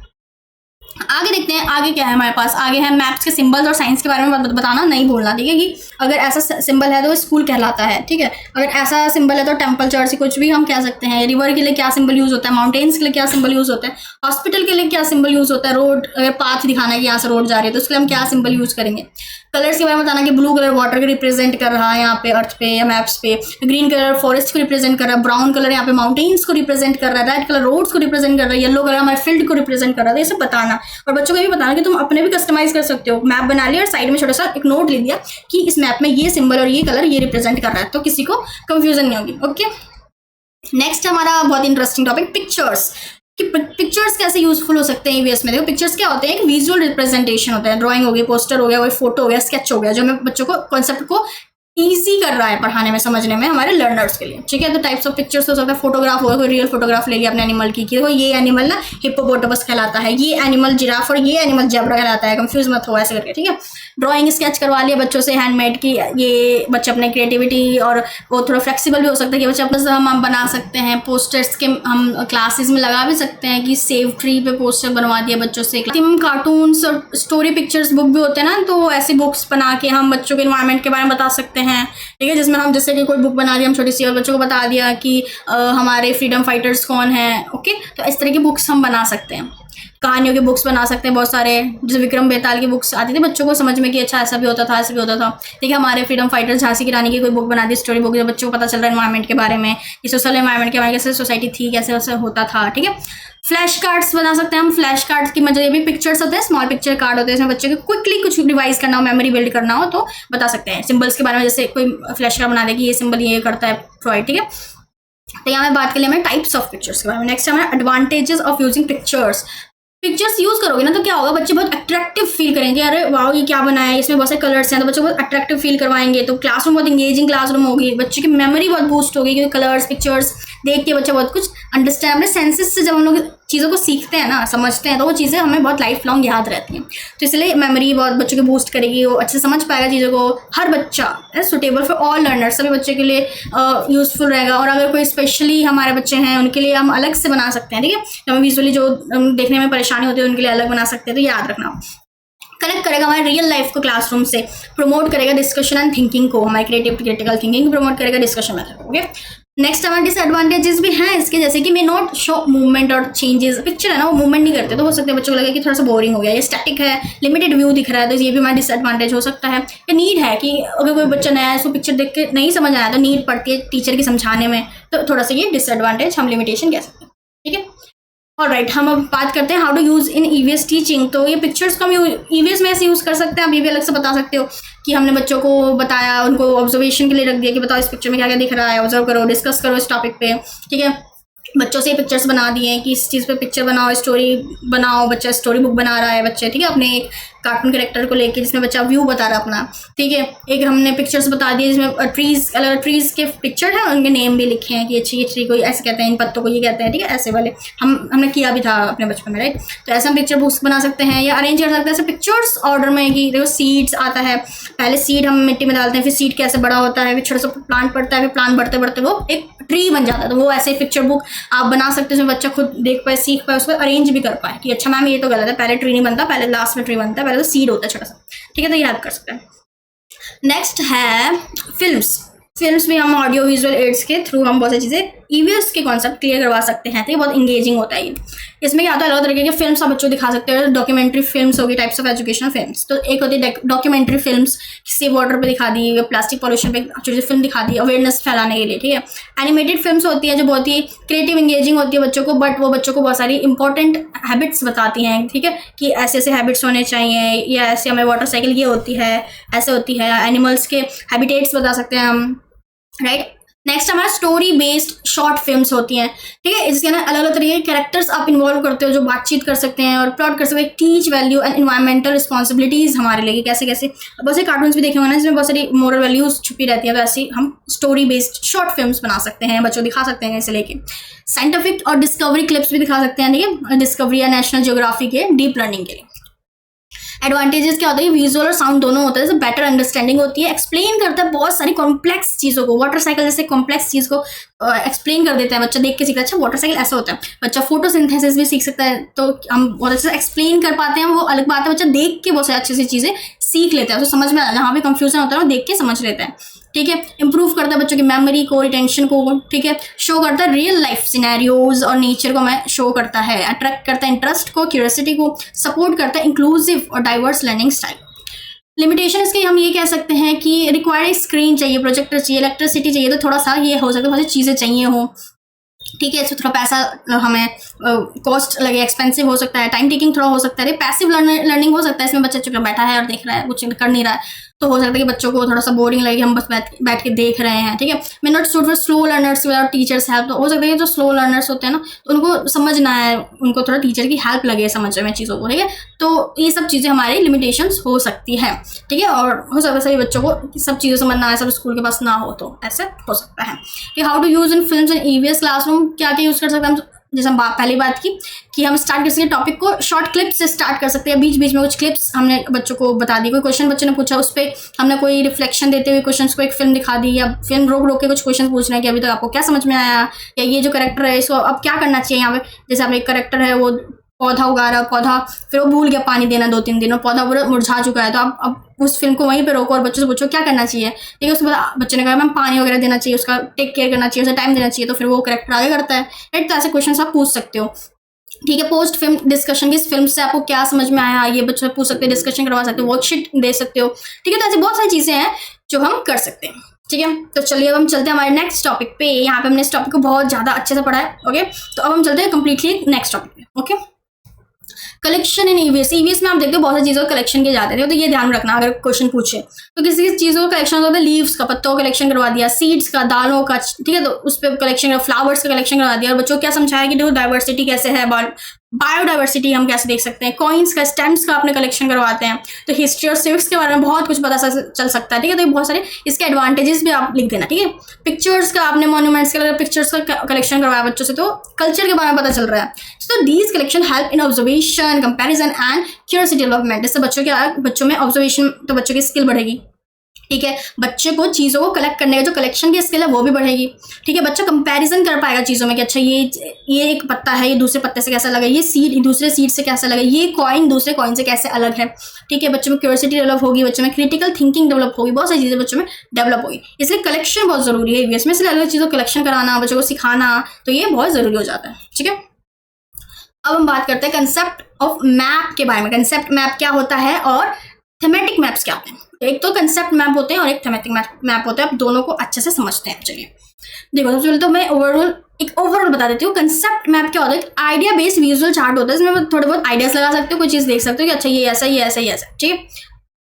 आगे देखते हैं आगे क्या है हमारे पास। आगे है मैप्स के सिंबल्स और साइंस के बारे में बताना नहीं भूलना, ठीक है, कि अगर ऐसा सिंबल है तो स्कूल कहलाता है, ठीक है। अगर ऐसा सिंबल है तो टेंपल, चर्च, कुछ भी हम कह सकते हैं। रिवर के लिए क्या सिंबल यूज होता है, माउंटेन्स के लिए क्या सिंबल यूज होता है, हॉस्पिटल के लिए क्या सिंबल यूज होता है, रोड अगर पाथ दिखाना है कि यहाँ से रोड जा रही है तो उसके लिए हम क्या सिंबल यूज करेंगे। कलर्स के बारे में बताना कि ब्लू कलर वाटर को रिप्रेजेंट कर रहा है यहाँ पे अर्थ पे या मैप्स पे, ग्रीन कलर फॉरेस्ट को रिप्रेजेंट कर रहा है, ब्राउन कलर यहाँ पे माउंटेन्स को रिप्रेजेंट कर रहा है, रेड कलर रोड्स को रिप्रेजेंट कर रहा है, येलो कलर हमारे फील्ड को रिप्रेजेंट कर रहा है। ये सब बताना, और बच्चों को भी बताना कि तुम अपने भी कस्टमाइज कर सकते हो। मैप बना लिया और साइड में छोटा सा एक नोट ले लिया कि इस मैप में ये सिंबल और ये कलर ये रिप्रेजेंट कर रहा है, तो किसी को कंफ्यूजन नहीं होगी, ओके। नेक्स्ट हमारा बहुत इंटरेस्टिंग टॉपिक पिक्चर्स, कि पिक्चर्स कैसे यूजफुल हो सकते हैं ईवीएस में। देखो पिक्चर्स क्या होते हैं, एक विजुअल रिप्रेजेंटेशन होता है, ड्राइंग हो गई, पोस्टर हो गया, कोई फोटो हो गया, स्केच हो गया, जो हमें बच्चों को कॉन्सेप्ट को ईजी कर रहा है पढ़ाने में, समझने में, हमारे लर्नर्स के लिए, ठीक है। तो टाइप्स ऑफ पिक्चर्स हो सकता है, फोटोग्राफ होगा, कोई रियल फोटोग्राफ ले लिया अपने एनिमल की, देखो ये एनिमल ना हिप्पोपोटामस कहलाता है, ये एनिमल जिराफ और ये एनिमल जेब्रा कहलाता है, कंफ्यूज मत हो ऐसे करके, ठीक है। ड्राइंग स्केच करवा लिया बच्चों से हैंडमेड की, ये बच्चे अपने क्रिएटिविटी और वो थोड़ा फ्लेक्सिबल भी हो सकता है कि बच्चे अपने से हम बना सकते हैं। पोस्टर्स के हम क्लासेस में लगा भी सकते हैं कि सेव ट्री पे पोस्टर बनवा दिया बच्चों से। हम कार्टून्स और स्टोरी पिक्चर्स बुक भी होते हैं ना, तो ऐसी बुक्स बना के हम बच्चों के इन्वायरमेंट के बारे में बता सकते हैं, ठीक है। जिसमें हम जैसे कि कोई बुक बना दी हम छोटी सी और बच्चों को बता दिया कि हमारे फ्रीडम फाइटर्स कौन हैं, ओके। तो इस तरह की बुक्स हम बना सकते हैं। कहानियों की बुक्स बना सकते हैं बहुत सारे, जैसे विक्रम बेताल की बुक्स आती थी बच्चों को समझ में कि अच्छा ऐसा भी होता था, ऐसा भी होता था, ठीक है। हमारे फ्रीडम फाइटर्स झांसी की रानी की कोई बुक बना दी, स्टोरी बुक, जो बच्चों को पता चल रहा है एनवायरमेंट के बारे में, कि सोशल एनवायरमेंट के बारे में, कैसे सोसाइटी थी, कैसे वैसे होता था, ठीक है। फ्लैश कार्ड्स बना सकते हैं हम। फ्लैश कार्ड्स की मतलब ये भी पिक्चर्स होते हैं, स्मॉल पिक्चर कार्ड होते हैं, इसमें बच्चे को क्विकली कुछ रिवाइज करना हो, मेमोरी बिल्ड करना हो तो बता सकते हैं। सिंबल्स के बारे में जैसे कोई फ्लैश कार्ड बना दे कि ये सिंबल ये करता है प्रोवाइड, ठीक है। तो यहाँ मैं बात कर लिया हमें टाइप्स ऑफ पिक्चर्स के बारे में। नेक्स्ट हमारा advantages of using pictures. Pictures use करोगे ना तो क्या होगा, बच्चे बहुत अट्रैक्टिव फील करेंगे, अरे वाह ये क्या बनाया है, इसमें बहुत सारे कलर्स हैं, तो बच्चे बहुत अट्रैक्टिव फील करवाएंगे, तो क्लासरूम बहुत इंगेजिंग क्लासरूम होगी, बच्चे की मेमोरी बहुत बूस्ट होगी, क्योंकि कलर्स पिक्चर्स देख के बच्चा बहुत कुछ अंडरस्टैंड, अपने सेंसेस से जब हम लोग चीज़ों को सीखते हैं ना, समझते हैं, तो वो चीज़ें हमें बहुत लाइफ लॉन्ग याद रहती हैं। तो इसलिए मेमोरी बहुत बच्चों की बूस्ट करेगी, वो अच्छे से समझ पाएगा चीज़ों को। हर बच्चा सुटेबल फॉर ऑल लर्नर्स, सभी बच्चे के लिए यूजफुल रहेगा। और अगर कोई स्पेशली हमारे बच्चे हैं उनके लिए हम अलग से बना सकते हैं, ठीक है। तो हमें विजुअली जो देखने में परेशानी होती है उनके लिए अलग बना सकते हैं, तो याद रखना। कनेक्ट करेगा हमारे रियल लाइफ को क्लासरूम से, प्रमोट करेगा डिस्कशन एंड थिंकिंग को, हमारी क्रिटिकल थिंकिंग प्रमोट करेगा डिस्कशन मेथड, ओके। नेक्स्ट हमारे डिसएडवांटेजेस भी हैं इसके, जैसे कि मे नॉट शो मूवमेंट और चेंजेस। पिक्चर है ना वो मूवमेंट नहीं करते, तो हो सकता है बच्चों को लगे कि थोड़ा सा बोरिंग हो गया, ये स्टैटिक है, लिमिटेड व्यू दिख रहा है, तो ये भी हमारा डिसएडवांटेज हो सकता है। या नीड है कि अगर कोई बच्चा नया है उसको पिक्चर देख के नहीं समझ आया तो नीड पड़ती है टीचर की समझाने में, तो थोड़ा सा ये डिसएडवांटेज हम लिमिटेशन कह सकते हैं, ठीक है। ऑलराइट, हम अब बात करते हैं how to use in EVS teaching. तो ये पिक्चर्स को हम ईवीएस में ऐसे यूज़ कर सकते हैं। आप ये भी अलग से बता सकते हो कि हमने बच्चों को बताया, उनको ऑब्जर्वेशन के लिए रख दिया कि बताओ इस पिक्चर में क्या क्या दिख रहा है, ऑब्जर्व करो, डिस्कस करो इस टॉपिक पे, ठीक है। बच्चों से पिक्चर्स बना दिए कि इस चीज़ पे पिक्चर बनाओ, स्टोरी बनाओ, बच्चा स्टोरी बुक बना रहा है बच्चे, ठीक है, अपने एक कार्टून कैरेक्टर को लेके जिसमें बच्चा व्यू बता रहा है अपना, ठीक है। एक हमने पिक्चर्स बता दिए जिसमें ट्रीज, अलग ट्रीज के पिक्चर है, उनके नेम भी लिखे हैं कि अच्छी ये ट्री को ऐसे कहते हैं, इन पत्तों को ये कहते हैं, ठीक है, ऐसे वाले हमने किया भी था अपने बचपन में, राइट। तो ऐसे हम पिक्चर बुक्स बना सकते हैं या अरेंज कर सकते हैं ऐसे पिक्चर्स ऑर्डर में, कि देखो सीड्स आता है, पहले सीड हम मिट्टी में डालते हैं, फिर सीड कैसे बड़ा होता है, फिर छोटा सा प्लांट पड़ता है, फिर प्लांट बढ़ते बढ़ते वो एक ट्री बन जाता है। तो वो ऐसे पिक्चर बुक आप बना सकते हो जिसमें बच्चा खुद देख पाए, सीख पाए, उसको अरेंज भी कर पाए कि अच्छा मैम ये तो गलत है, पहले ट्री नहीं बनता, पहले लास्ट में ट्री बनता है, पहले तो सीड होता है छोटा सा, ठीक है। तो ये हेल्प कर सकते हैं। नेक्स्ट है फिल्म्स। फिल्म्स में हम ऑडियो विजुअल एड्स के थ्रू हम बहुत सारी चीज़ें ईवीएस के कॉन्सेप्ट क्लियर करवा सकते हैं। तो ये बहुत इंगेजिंग होता है। ये इसमें क्या होता है, अलग तरीके के फिल्म्स आप बच्चों को दिखा सकते हैं। डॉक्यूमेंट्री फिल्म्स होगी, टाइप्स ऑफ एजुकेशनल फिल्म्स। तो एक होती है डॉक्यूमेंट्री फिल्म्स, सेव वाटर पे दिखा दी, प्लास्टिक पॉल्यूशन पे छोटी फिल्म दिखा दी अवेयरनेस फैलाने के लिए, ठीक है। एनिमेटेड फिल्म्स होती है जो बहुत ही क्रिएटिव इंगेजिंग होती है बच्चों को, बट वो बच्चों को बहुत सारी इंपॉर्टेंट हैबिट्स बताती हैं, ठीक है, कि ऐसे ऐसे हैबिट्स होने चाहिए, या ऐसे हमें वाटर साइकिल ये होती है, ऐसे होती है, एनिमल्स के हैबिटेट्स बता सकते हैं हम, राइट। नेक्स्ट हमारा स्टोरी बेस्ड शॉर्ट फिल्म्स होती हैं, ठीक है। इसके अंदर अलग अलग तरीके के कैरेक्टर्स आप इन्वॉल्व करते हो जो बातचीत कर सकते हैं और प्लॉट कर सकते हैं। Teach value and environmental responsibilities हमारे लिए कैसे कैसे, बहुत से कार्टून्स भी देखे हुए हैं जिसमें बहुत सारी मोरल वैल्यूज छुपी रहती है। तो ऐसे हम स्टोरी बेस्ड शॉर्ट फिल्म्स बना सकते हैं, बच्चों दिखा सकते हैं इसे लेके। साइंटिफिक और डिस्कवरी क्लिप्स भी दिखा सकते हैं, ठीक है, डिस्कवरी या नेशनल ज्योग्राफी के डीप लर्निंग के लिए। एडवांटेजेस क्या होता है, विजुअल और साउंड दोनों होता है, जैसे बेटर अंडरस्टैंडिंग होती है, एक्सप्लेन करता है बहुत सारी कॉम्प्लेक्स चीज़ों को। वाटर साइकिल जैसे कॉम्प्लेक्स चीज़ को एक्सप्लेन कर देता है, बच्चा देख के सीखता है अच्छा वाटर साइकिल ऐसा होता है। बच्चा फोटोसिंथेसिस भी सीख सकता है, तो हम बहुत अच्छे से एक्सप्लेन कर पाते हैं, वो अलग बात है। बच्चा देख के बहुत सारी अच्छी सी चीज़ें सीख लेता है, उसे समझ में जहाँ भी कंफ्यूजन होता है वो देख के समझ लेता है, ठीक है। इंप्रूव करता है बच्चों की मेमोरी को, रिटेंशन को, ठीक है। शो करता है रियल लाइफ सिनेरियोज और नेचर को हमें शो करता है। अट्रैक्ट करता है इंटरेस्ट को, क्यूरियोसिटी को। सपोर्ट करता है इंक्लूसिव और डाइवर्स लर्निंग स्टाइल। लिमिटेशन इसके हम ये कह सकते हैं कि रिक्वायर्ड स्क्रीन चाहिए, प्रोजेक्टर चाहिए, इलेक्ट्रिसिटी चाहिए, तो थोड़ा सा ये हो सकता है बहुत सी चीज़ें चाहिए हो, ठीक है। इसमें थोड़ा पैसा हमें कॉस्ट लगे, एक्सपेंसिव हो सकता है, टाइम टेकिंग थोड़ा हो सकता है। पैसिव लर्निंग हो सकता है, इसमें बच्चा चुपचाप बैठा है और देख रहा है, कुछ कर नहीं रहा है, तो हो सकता है कि बच्चों को थोड़ा सा बोरिंग लगे, हम बस बैठ के देख रहे हैं, ठीक है। May not suit for slow learners without teachers help. तो हो सकता है कि जो स्लो लर्नर्स होते हैं ना, तो उनको समझना है, उनको थोड़ा टीचर की हेल्प लगे समझने में चीज़ों को, ठीक है। तो ये सब चीज़ें हमारी लिमिटेशंस हो सकती है, ठीक है। और हो सकता है सभी बच्चों को सब चीज़ें समझना है, सब स्कूल के पास ना हो, तो ऐसे हो सकता है। कि how to use in films and EVS classroom, क्या क्या यूज़ कर सकते हैं हम, जैसे हम पहली बात की कि हम स्टार्ट कर सकते हैं टॉपिक को शॉर्ट क्लिप से स्टार्ट कर सकते हैं। बीच बीच में कुछ क्लिप्स हमने बच्चों को बता दी, कोई क्वेश्चन बच्चे ने पूछा उस पर हमने कोई रिफ्लेक्शन देते हुए क्वेश्चन को एक फिल्म दिखा दी, या फिल्म रोक रोक के कुछ क्वेश्चन पूछ रहे हैं कि अभी तक आपको क्या समझ में आया, या ये जो करेक्टर है इसको अब क्या करना चाहिए यहाँ पे। जैसे आप एक करेक्टर है वो पौधा उगा रहा है, पौधा फिर वो भूल गया पानी देना 2-3 दिन, और पौधा पूरा मुरझा चुका है, तो आप अब उस फिल्म को वहीं पे रोको और बच्चों से पूछो क्या करना चाहिए, ठीक है। उसके बाद बच्चे ने कहा मैम पानी वगैरह देना चाहिए, उसका टेक केयर करना चाहिए, उसे टाइम देना चाहिए, तो फिर वो करेक्टर आगे करता है, राइट। तो ऐसे क्वेश्चन आप पूछ सकते हो, ठीक है। पोस्ट फिल्म डिस्कशन, किस फिल्म से आपको क्या समझ में आया, ये बच्चों से पूछ सकते हैं, डिस्कशन करवा सकते हो, वर्कशीट दे सकते हो, ठीक है। तो ऐसी बहुत सारी चीज़ें हैं जो हम कर सकते हैं, ठीक है। तो चलिए अब हम चलते हैं हमारे नेक्स्ट टॉपिक पे। यहाँ पे हमने इस टॉपिक को बहुत ज़्यादा अच्छे से पढ़ा है, ओके। तो अब हम चलते हैं कम्प्लीटली नेक्स्ट टॉपिक पे, okay. Collection in EVS. EVS में आप देखते हो बहुत सारी चीज़ों का कलेक्शन किए जाते थे, तो ये ध्यान रखना अगर क्वेश्चन पूछे तो किसी चीज़ों का कलेक्शन होता है, लीव्स का, पत्तों का कलेक्शन करवा दिया, सीड्स का, दालों का, ठीक है, तो उस पर कलेक्शन, फ्लावर्स का कलेक्शन करवा दिया, और बच्चों को क्या समझाया कि देखो डाइवर्सिटी कैसे है, बायोडाइवर्सिटी हम कैसे देख सकते हैं, कॉइन्स का, स्टैम्प्स का अपने कलेक्शन करवाते हैं, तो हिस्ट्री और सिविक्स के बारे में बहुत कुछ पता चल सकता है, ठीक है। तो बहुत सारे इसके एडवांटेजेस भी आप लिख देना, ठीक है। पिक्चर्स का आपने मॉन्यूमेंट्स के पिक्चर्स का कलेक्शन करवाया बच्चों से, तो कल्चर के बारे में पता चल रहा है। तो these collection help in observation, comparison and curiosity development. इससे बच्चों में ऑब्जर्वेशन, तो बच्चों की स्किल बढ़ेगी, ठीक है। बच्चे को चीज़ों को कलेक्ट करने का जो कलेक्शन की स्किल है वो भी बढ़ेगी, ठीक है। बच्चा कंपैरिजन कर पाएगा चीज़ों में कि अच्छा ये एक पत्ता है, ये दूसरे पत्ते से कैसा लगा, ये सीड दूसरे सीड से कैसा लगा, ये कॉइन दूसरे कॉइन से कैसे अलग है, ठीक है। बच्चों में क्यूरियोसिटी डेवलप होगी, बच्चों में क्रिटिकल थिंकिंग डेवलप होगी, बहुत सारी चीज़ें बच्चों में डेवलप होगी। इसलिए कलेक्शन बहुत ज़रूरी है ईवीएस में, इसलिए अलग चीज़ों को कलेक्शन कराना, बच्चों को सिखाना, तो ये बहुत ज़रूरी हो जाता है, ठीक है। अब हम बात करते हैं कंसेप्ट ऑफ मैप के बारे में। कंसेप्ट मैप क्या होता है और थीमेटिक मैप्स क्या होते हैं। एक तो कंसेप्ट मैप होते हैं और एक थीमेटिक मैप होते हैं। आप दोनों को अच्छे से समझते हैं। चलिए देखो, सबसे पहले तो मैं ओवरऑल बता देती हूँ। कंसेप्ट मैप क्या होता है, आइडिया बेस्ड विजुअल चार्ट होता है, इसमें थोड़े बहुत आइडियाज लगा सकते हो, कोई चीज़ देख सकते हो कि अच्छा ये ऐसा, ये ऐसा, ये ऐसा, ठीक है।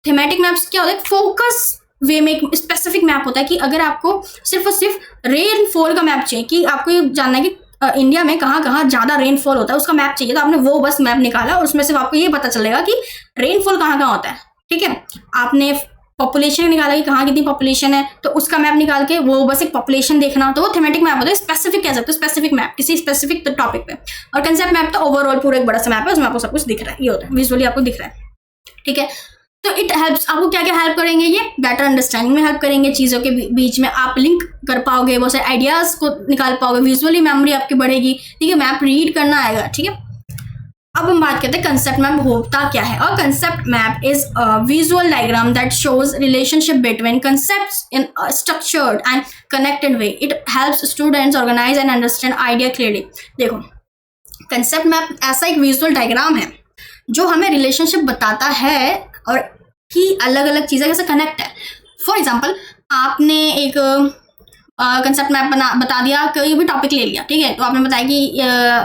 थीमेटिक मैप्स क्या होता है, फोकस वे में एक स्पेसिफिक मैप होता है कि अगर आपको सिर्फ और सिर्फ रेनफॉल का मैप चाहिए, कि आपको ये जानना है कि इंडिया में कहाँ कहाँ ज़्यादा रेनफॉल होता है, उसका मैप चाहिए, तो आपने वो बस मैप निकाला और उसमें सिर्फ आपको ये पता चलेगा कि रेनफॉल कहाँ कहाँ होता है, ठीक है। आपने पॉपुलेशन निकाला कि कहाँ कितनी पॉपुलेशन है, तो उसका मैप निकाल के वो बस एक पॉपुलेशन देखना, तो वो थीमेटिक मैप होता है। स्पेसिफिक कह सकते हो, स्पेसिफिक मैप किसी स्पेसिफिक टॉपिक पे। और कंसेप्ट मैप तो ओवरऑल पूरा एक बड़ा सा मैप है, उसमें आपको सब कुछ दिख रहा है, ये होता है, विजुअली आपको दिख रहा है, ठीक है। तो इट हेल्प्स, आपको क्या क्या हेल्प करेंगे, ये बेटर अंडरस्टैंडिंग में हेल्प करेंगे, चीज़ों के बीच में आप लिंक कर पाओगे, बहुत सारे आइडियाज़ को निकाल पाओगे, विजुअली मेमोरी आपकी बढ़ेगी, ठीक है, मैप रीड करना आएगा, ठीक है। अब हम बात करते हैं कंसेप्ट मैप होता क्या है। और concept map is a visual diagram that shows relationship between concepts in a structured and connected way. It helps students organize and understand idea clearly. देखो, कंसेप्ट मैप ऐसा एक विजुअल डायग्राम है जो हमें रिलेशनशिप बताता है और कि अलग अलग चीज़ें कैसे कनेक्ट है। फॉर एग्जाम्पल, आपने एक कंसेप्ट मैप बता दिया, कोई भी टॉपिक ले लिया, ठीक है, तो आपने बताया कि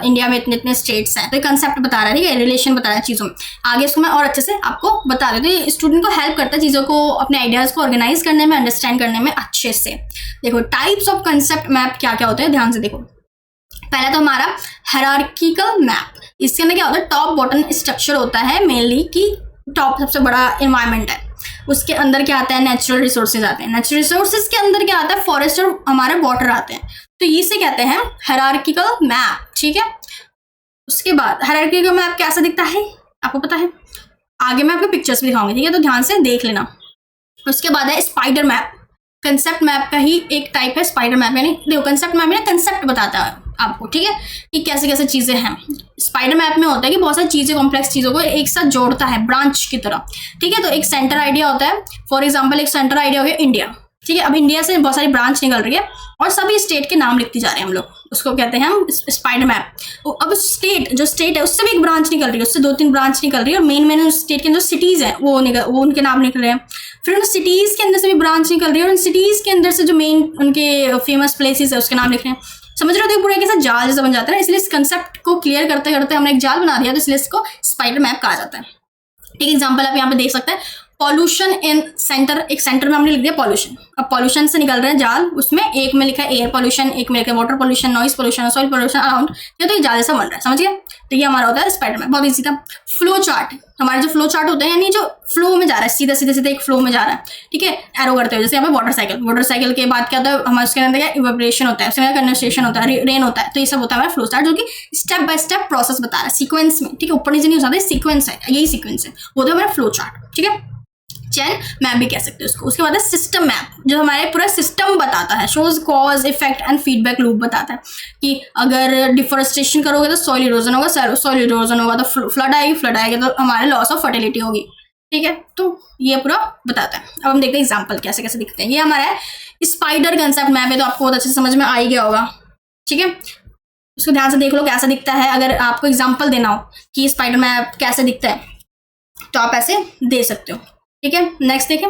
इंडिया में इतने इतने स्टेट्स हैं, तो कंसेप्ट बता रहा है, ठीक है, रिलेशन बता रहा है चीज़ों में। आगे इसको मैं और अच्छे से आपको बता देती हूँ, स्टूडेंट को हेल्प करता है चीज़ों को, अपने आइडियाज़ को ऑर्गेनाइज करने में, अंडरस्टैंड करने में अच्छे से। देखो, टाइप्स ऑफ कंसेप्ट मैप क्या क्या होते हैं, ध्यान से देखो। पहला तो हमारा हायरार्किकल मैप। इसके अंदर क्या होता है, टॉप बॉटम स्ट्रक्चर होता है मेनली, कि टॉप सबसे बड़ा इन्वायरमेंट है, उसके अंदर क्या आता है, नेचुरल रिसोर्सेज आते हैं, नेचुरल रिसोर्सेज के अंदर क्या आता है, फॉरेस्ट और हमारे वाटर आते हैं, तो इसे कहते हैं हायरार्किकल मैप, ठीक है। उसके बाद हायरार्किकल मैप कैसा दिखता है आपको पता है, आगे मैं आपको पिक्चर्स भी दिखाऊंगी, ठीक है, तो ध्यान से देख लेना। उसके बाद है स्पाइडर मैप। कंसेप्ट मैप का ही एक टाइप है स्पाइडर मैप, यानी देखो कंसेप्ट मैप में कंसेप्ट बताता है आपको, ठीक है, कि कैसे कैसे चीज़ें हैं। स्पाइडर मैप में होता है कि बहुत सारी चीज़ें, कॉम्प्लेक्स चीज़ों को एक साथ जोड़ता है ब्रांच की तरह, ठीक है। तो एक सेंटर आइडिया होता है, फॉर एग्जाम्पल एक सेंटर आइडिया हो गया इंडिया, ठीक है। अब इंडिया से बहुत सारी ब्रांच निकल रही है और सभी स्टेट के नाम लिखते जा रहे हैं हम लोग, उसको कहते हैं हम स्पाइडर मैप। अब स्टेट, जो स्टेट है उससे भी एक ब्रांच निकल रही है, उससे 2-3 ब्रांच निकल रही है, और मेन स्टेट के अंदर सिटीज़ हैं वो उनके नाम निकल रहे हैं। फिर उन सिटीज़ के अंदर से भी ब्रांच निकल रही है, और उन सिटीज़ के अंदर से जो मेन उनके फेमस प्लेसेस है उसके नाम लिख रहे हैं। समझ रहे हो, पूरा के साथ जाल जैसा बन जाता है ना, इसलिए इस कंसेप्ट को क्लियर करते करते हमने एक जाल बना दिया, तो इसलिए इसको स्पाइडर मैप कहा जाता है। एक एग्जांपल आप यहाँ पे देख सकते हैं, पॉल्यूशन इन सेंटर, एक सेंटर में हमने लिख दिया पॉल्यूशन। अब पॉल्यूशन से निकल रहे हैं जाल, उसमें एक में लिखा है एयर पॉल्यूशन, एक में लिखा है water pollution, noise pollution, soil pollution around, ये तो ये जाल जैसा बन रहा है, समझ गए। तो ये हमारा होता है स्पाइडर मैप, बहुत ईजी था। फ्लो चार्ट, हमारे जो फ्लो चार्ट होते हैं, यानी जो फ्लो में जा रहा है, सीधा सीधे सीधे एक फ्लो में जा रहा है, ठीक है, एरो करते हुए। जैसे यहाँ पे वाटर साइकिल के बाद क्या होता है हमारे, उसके अंदर क्या इवेपोरेशन होता है, उसके अंदर कंडेंसेशन होता है, रेन होता है, तो ये सब होता है हमारा फ्लो चार्ट, जो कि स्टेप बाय स्टेप प्रोसेस बता रहा है सीक्वेंस में, ठीक है, ऊपर नीचे नहीं हो सकता, सीक्वेंस है, यही सीक्वेंस है, वो होता है हमारा फ्लो चार्ट, ठीक है। चैन मैप भी कह सकते हो उसको। उसके बाद है सिस्टम मैप, जो हमारे पूरा सिस्टम बताता है, shows cause effect and feedback loop बताता है कि अगर डिफोरेस्टेशन करोगे तो सॉइल इरोजन होगा, सॉइल इरोजन होगा तो फ्लड आएगी तो हमारे लॉस ऑफ फर्टिलिटी होगी, ठीक है। तो ये पूरा बताता है। अब हम देखते हैं एग्जाम्पल कैसे कैसे दिखते हैं। ये हमारा है स्पाइडर कंसेप्ट मैप है, तो आपको बहुत अच्छे से समझ में आ ही गया होगा, ठीक है। उसको ध्यान से देख लो कैसा दिखता है। अगर आपको एग्जाम्पल देना हो कि स्पाइडर मैप कैसे दिखता है तो आप ऐसे दे सकते हो, ठीक है। नेक्स्ट देखें,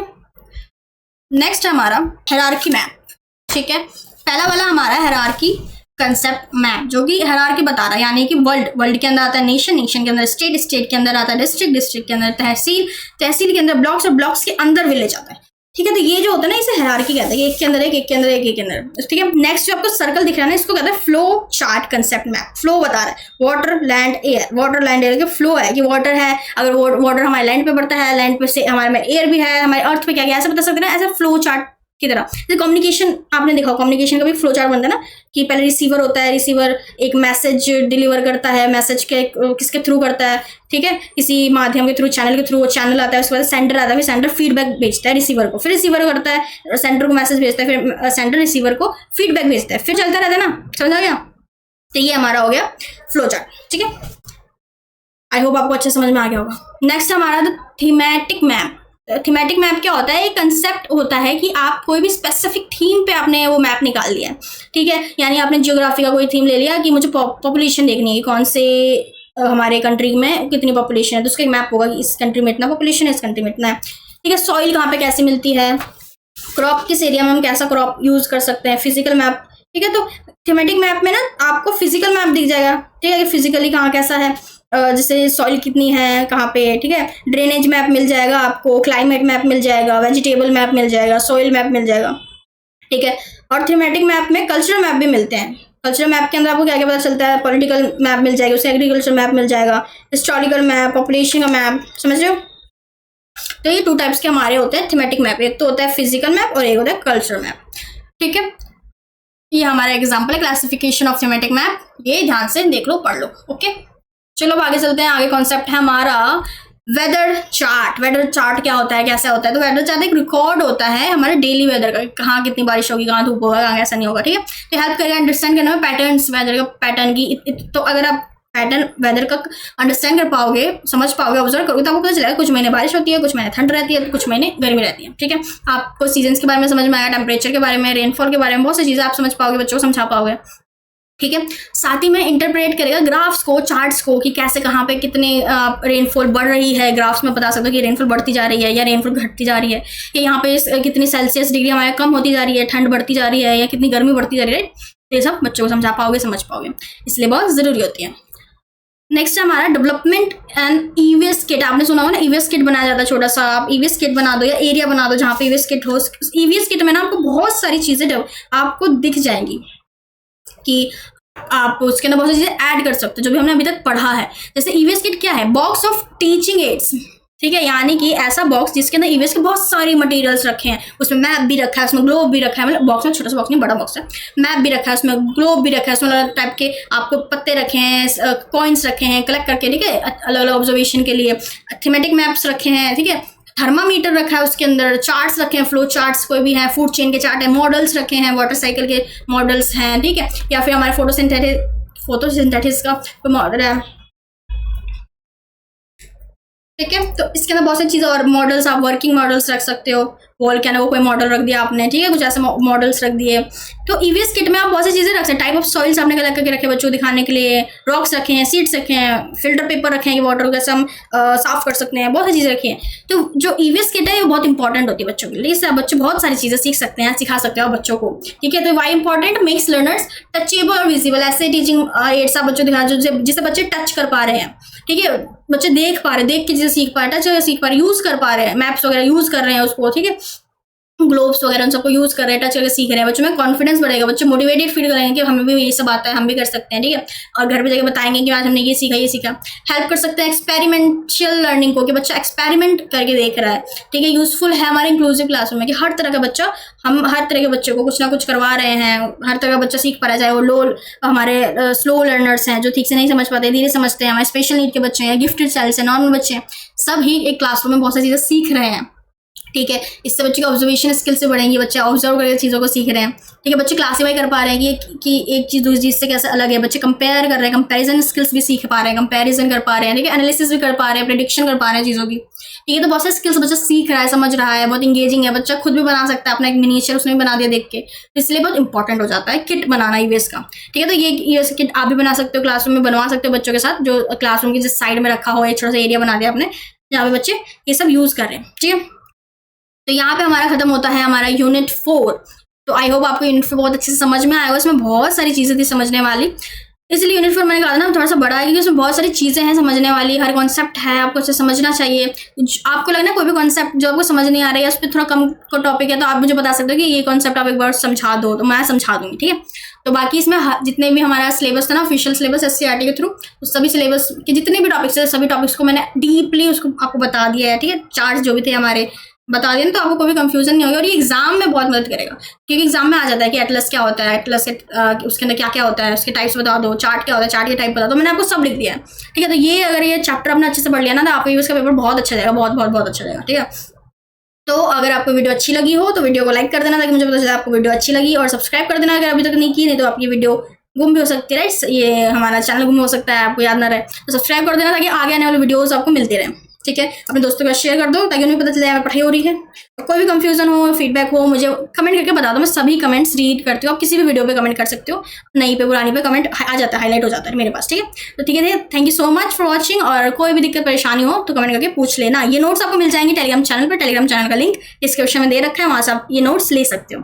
नेक्स्ट है हमारा हायरार्की मैप, ठीक है। पहला वाला हमारा हायरार्की कंसेप्ट मैप, जो कि हायरार्की बता रहा है, यानी कि वर्ल्ड के अंदर आता है नेशन, नेशन के अंदर स्टेट, स्टेट के अंदर आता है डिस्ट्रिक्ट, डिस्ट्रिक्ट के अंदर तहसील, तहसील के अंदर ब्लॉक्स, और ब्लॉक्स के अंदर विलेज आता है, ठीक है। तो ये जो होता है ना, इसे हायरार्की कहते हैं, एक के अंदर एक, एक के अंदर एक, एक के अंदर, ठीक है। नेक्स्ट जो आपको सर्कल दिख रहा है ना, इसको कहते हैं flow chart concept map. Flow बता रहा है water land air, water land air के फ्लो है कि वाटर है, अगर वाटर हमारे लैंड पे पड़ता है, लैंड पे से हमारे में एयर भी है, हमारे अर्थ पे क्या क्या ऐसे बता सकते हैं ना, ऐसे फ्लो चार्ट की तरह। जैसे कम्युनिकेशन आपने देखा, कम्युनिकेशन का भी फ्लो चार्ट बनता है ना, कि पहले रिसीवर होता है, रिसीवर एक मैसेज डिलीवर करता है, मैसेज के किसके थ्रू करता है, ठीक है, किसी माध्यम के थ्रू, चैनल के थ्रू, वो चैनल आता है, उसके बाद सेंटर आता है, फिर सेंटर फीडबैक भेजता है रिसीवर को, फिर रिसीवर करता है सेंटर को मैसेज भेजता है, फिर सेंटर रिसीवर को फीडबैक भेजता है, फिर चलता रहता है ना, समझ आ गया। तो ये हमारा हो गया फ्लो चार्ट, ठीक है। आई होप आपको अच्छे समझ में आ गया होगा। नेक्स्ट हमारा थीमेटिक मैप। थीमेटिक मैप क्या होता है, एक कंसेप्ट होता है कि आप कोई भी स्पेसिफिक थीम पे आपने वो मैप निकाल लिया है, ठीक है। यानी आपने जियोग्राफी का कोई थीम ले लिया कि मुझे पॉपुलेशन देखनी है, कौन से हमारे कंट्री में कितनी पॉपुलेशन है, तो उसका एक मैप होगा कि इस कंट्री में इतना पॉपुलेशन है, इस कंट्री में इतना है, ठीक है। सॉइल कहाँ पे कैसे मिलती है, क्रॉप किस एरिया में हम कैसा क्रॉप यूज कर सकते हैं, फिजिकल मैप, ठीक है। तो थीमेटिक मैप में ना आपको फिजिकल मैप दिख जाएगा, ठीक है, कि फिजिकली कहाँ कैसा है, जैसे सॉइल कितनी है कहाँ पे, ठीक है। ड्रेनेज मैप मिल जाएगा आपको, क्लाइमेट मैप मिल जाएगा, वेजिटेबल मैप मिल जाएगा, सॉइल मैप मिल जाएगा, ठीक है। और थीमेटिक मैप में कल्चरल मैप भी मिलते हैं। कल्चरल मैप के अंदर आपको क्या क्या पता चलता है, पॉलिटिकल मैप मिल जाएगा, उससे एग्रीकल्चर मैप मिल जाएगा, हिस्टोरिकल मैप, पॉपुलेशन का मैप, समझ रहे हो। तो ये 2 टाइप्स के हमारे होते हैं थीमेटिक मैप, एक तो होता है फिजिकल मैप और एक होता है कल्चरल मैप, ठीक है। ये हमारा एग्जाम्पल है क्लासिफिकेशन ऑफ थीमेटिक मैप, ये ध्यान से देख लो, पढ़ लो, ओके। चलो अब आगे चलते हैं। आगे कॉन्सेप्ट है हमारा वेदर चार्ट क्या होता है, कैसा होता है? तो वेदर चार्ट एक रिकॉर्ड होता है हमारे डेली वेदर का, कहाँ कितनी बारिश होगी, कहाँ धूप होगा, कहाँ कैसा नहीं होगा, ठीक है। तो हेल्प करेगा अंडरस्टैंड करने में पैटर्न्स, वेदर का पैटर्न की। तो अगर आप पैटर्न वेदर का अंडरस्टैंड कर पाओगे, समझ पाओगे, ऑब्जर्व करोगे, तो आपको पता चलेगा कुछ महीने बारिश होती है, कुछ महीने ठंड रहती है, कुछ महीने गर्मी रहती है, ठीक है। आपको सीजन्स के बारे में समझ में आएगा, टेम्परेचर के बारे में, रेनफॉल के बारे में, बहुत सी चीज़ें आप समझ पाओगे, बच्चों को समझा पाओगे, ठीक है। साथ ही में इंटरप्रेट करेगा ग्राफ्स को, चार्ट्स को, कि कैसे कहाँ पे कितने रेनफॉल बढ़ रही है। ग्राफ्स में बता सकते हो कि रेनफॉल बढ़ती जा रही है या रेनफॉल घटती जा रही है, कि यहाँ पे कितनी सेल्सियस डिग्री हमारे कम होती जा रही है, ठंड बढ़ती जा रही है, या कितनी गर्मी बढ़ती जा रही है। ये सब बच्चों को समझा पाओगे, समझ पाओगे, इसलिए बहुत ज़रूरी होती है। नेक्स्ट है हमारा डेवलपमेंट एंड ईवीएस किट। आपने सुना होगा ना, ईवीएस किट बनाया जाता है छोटा सा। आप ईवीएस किट बना दो या एरिया बना दो जहाँ पे ईवीएस किट हो। ईवीएस किट में ना आपको बहुत सारी चीज़ें आपको दिख जाएंगी कि आप उसके अंदर बहुत सारी चीज़ें ऐड कर सकते हो जो भी हमने अभी तक पढ़ा है। जैसे ईवीएस किट क्या है? बॉक्स ऑफ टीचिंग एड्स, ठीक है, यानी कि ऐसा बॉक्स जिसके अंदर ईवीएस के बहुत सारी मटेरियल्स रखे हैं। उसमें मैप भी रखा है, उसमें ग्लोब भी रखा है, मतलब बॉक्स में छोटा सा बॉक्स नहीं, बड़ा बॉक्स है। मैप भी रखा है, उसमें ग्लोब भी रखा है, उसमें अलग टाइप के आपको पत्ते रखे हैं, कॉइन्स रखे हैं कलेक्ट करके, ठीक है, अलग अलग ऑब्जर्वेशन के लिए। थीमेटिक मैप्स रखे हैं, ठीक है, थर्मामीटर रखा है उसके अंदर, चार्ट्स रखे हैं, फ्लो चार्ट्स कोई भी है, फूड चेन के चार्ट है, मॉडल्स रखे हैं, वाटर साइकिल के मॉडल्स हैं, ठीक है, या फिर हमारे फोटोसिंथेसिस का कोई मॉडल है, ठीक है। तो इसके अंदर बहुत सारी चीज़ें और मॉडल्स, आप वर्किंग मॉडल्स रख सकते हो। वोल्केनो को कोई मॉडल रख दिया आपने, ठीक है, कुछ ऐसे मॉडल्स रख दिए। तो ईवीएस किट में आप बहुत सी चीज़ें रख सकते हैं। टाइप ऑफ सॉइल्स आपने कलेक्ट करके रखे बच्चों को दिखाने के लिए, रॉक्स रखे हैं, सीड्स रखे हैं, फिल्टर पेपर रखे हैं कि वाटर को कैसे हम साफ कर सकते हैं, बहुत सी चीज़ें रखी हैं। तो जो ईवीएस किट है ये बहुत इंपॉर्टेंट होती है बच्चों के लिए। इससे बच्चे बहुत सारी चीज़ें सीख सकते हैं, सिखा सकते हो बच्चों को, ठीक है। तो why important, makes learners touchable और विजिबल। ऐसे टीचिंग एड्स आप बच्चों दिखा जिससे बच्चे टच कर पा रहे हैं, ठीक है, बच्चे देख पा रहे हैं, देख के चीज़ें सीख पा रहे हैं, टच सीख पा रहे हैं, यूज़ कर पा रहे हैं, मैप्स वगैरह यूज़ कर रहे हैं उसको, ठीक है, ग्लोब्स वगैरह उन सबको यूज़ कर रहे हैं, टच करके सीख रहे हैं। बच्चों में कॉन्फिडेंस बढ़ेगा, बच्चे मोटिवेटेड फील करेंगे कि हमें भी ये सब आता है, हम भी कर सकते हैं, ठीक है। और घर पे जाकर बताएंगे कि आज हमने ये सीखा, ये सीखा। हेल्प कर सकते हैं एक्सपेरिमेंशियल लर्निंग को, कि बच्चा एक्सपेरिमेंट करके देख रहा है, ठीक है। यूजफुल है हमारे इंक्लूसिव क्लासरूम में कि हर तरह का बच्चा, हम हर तरह के बच्चे को कुछ ना कुछ करवा रहे हैं, हर तरह का बच्चा सीख पा रहा है, चाहे वो हमारे स्लो लर्नर्स हैं जो ठीक से नहीं समझ पाते, धीरे समझते हैं, हमारे स्पेशल नीड के बच्चे हैं, गिफ्टेड चाइल्ड्स हैं, नॉर्मल बच्चे हैं, सब ही एक क्लासरूम में बहुत सारी चीज़ें सीख रहे हैं, ठीक है। इससे बच्चे की ऑब्जर्वेशन स्किल से बढ़ेंगी, बच्चे ऑब्जर्व करके चीज़ों को सीख रहे हैं, ठीक है। बच्चे क्लासीफाई कर पा रहे हैं कि एक चीज़ दूसरी चीज़ से कैसे अलग है। बच्चे कंपेयर कर रहे हैं, कंपैरिजन स्किल्स भी सीख पा रहे हैं, कंपैरिजन कर पा रहे हैं, ठीक है, एनालिसिस भी कर पा रहे हैं, प्रेडिक्शन कर पा रहे हैं चीज़ों की, ठीक है। तो बहुत सारे स्किल्स बच्चा सीख रहा है, समझ रहा है, बहुत इंगेजिंग है। बच्चा खुद भी बना सकता है अपना एक मिनिएचर, उसने भी बना दिया देख के, इसलिए बहुत इंपॉर्टेंट हो जाता है किट बनाना ईवीएस का, ठीक है। तो ये किट आप भी बना सकते हो, क्लासरूम में बनवा सकते हो बच्चों के साथ, जो क्लासरूम के जिस साइड में रखा हो, एक छोटा सा एरिया बना दिया आपने जहाँ पे बच्चे ये सब यूज़ कर रहे हैं, ठीक है। तो यहाँ पे हमारा खत्म होता है हमारा यूनिट 4। तो आई होप आपको यूनिट 4 बहुत अच्छे से समझ में आएगा। इसमें बहुत सारी चीज़ें थी समझने वाली, इसलिए यूनिट 4 मैंने कहा था ना थोड़ा सा बड़ा है, क्योंकि उसमें बहुत सारी चीज़ें हैं समझने वाली, हर कॉन्सेप्ट है, आपको उसे समझना चाहिए। आपको लगना कोई भी कॉन्सेप्ट जो आपको समझ नहीं आ रहा है, उस पर थोड़ा कम का टॉपिक है, तो आप मुझे बता सकते हो कि ये कॉन्सेप्ट आप एक बार समझा दो, तो मैं समझा दूंगी, ठीक है। तो बाकी इसमें जितने भी हमारा सिलेबस था ना, ऑफिशियल सिलेबस एससीईआरटी के थ्रू, उस सभी सिलेबस के जितने भी टॉपिक्स थे, सभी टॉपिक्स को मैंने डीपली उसको आपको बता दिया है, ठीक है। चार्ट्स जो भी थे हमारे बता दें तो आपको कोई भी कंफ्यूजन नहीं होगी, और ये एग्जाम में बहुत मदद करेगा, क्योंकि एग्जाम में आ जाता है कि एटलस क्या होता है, एटलस उसके अंदर क्या क्या होता है, उसके टाइप्स बता दो, चार्ट क्या होता है, चार्ट के टाइप बता दो, मैंने आपको सब लिख दिया है, ठीक है। तो ये अगर ये चैप्टर आपने अच्छे से पढ़ लिया ना, तो आपको यूएस का पेपर बहुत अच्छा जाएगा, बहुत बहुत बहुत अच्छा जाएगा, ठीक है। तो अगर आपको वीडियो अच्छी लगी हो तो वीडियो को लाइक कर देना, ताकि मुझे पता चले आपको वीडियो अच्छी लगी, और सब्सक्राइब कर देना अगर अभी तक नहीं की, नहीं तो आपकी वीडियो गुम भी हो सकती है, राइट, ये हमारा चैनल गुम हो सकता है, आपको याद ना रहे, तो सब्सक्राइब कर देना ताकि आगे आने वाले वीडियोस आपको मिलते रहे, ठीक है। अपने दोस्तों के साथ शेयर कर दो ताकि उन्हें पता चले हमें पढ़ाई हो रही है। और कोई भी कंफ्यूजन हो, फीडबैक हो, मुझे कमेंट करके बता दो, मैं सभी कमेंट्स रीड करती हूँ। आप किसी भी वीडियो पे कमेंट कर सकते हो, नई पे पुरानी पे कमेंट आ जाता है, हाईलाइट हो जाता है मेरे पास, ठीक है। तो ठीक है, thank you so much for watching, और कोई भी दिक्कत परेशानी हो तो कमेंट करके पूछ लेना। ये नोट्स आपको मिल जाएंगे टेलीग्राम चैनल पर, टेलीग्राम चैनल का लिंक डिस्क्रिप्शन में दे रखा है, वहाँ से आप ये नोट्स ले सकते हो,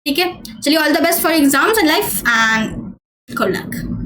ठीक है। चलिए, all the best for exams and life and good luck.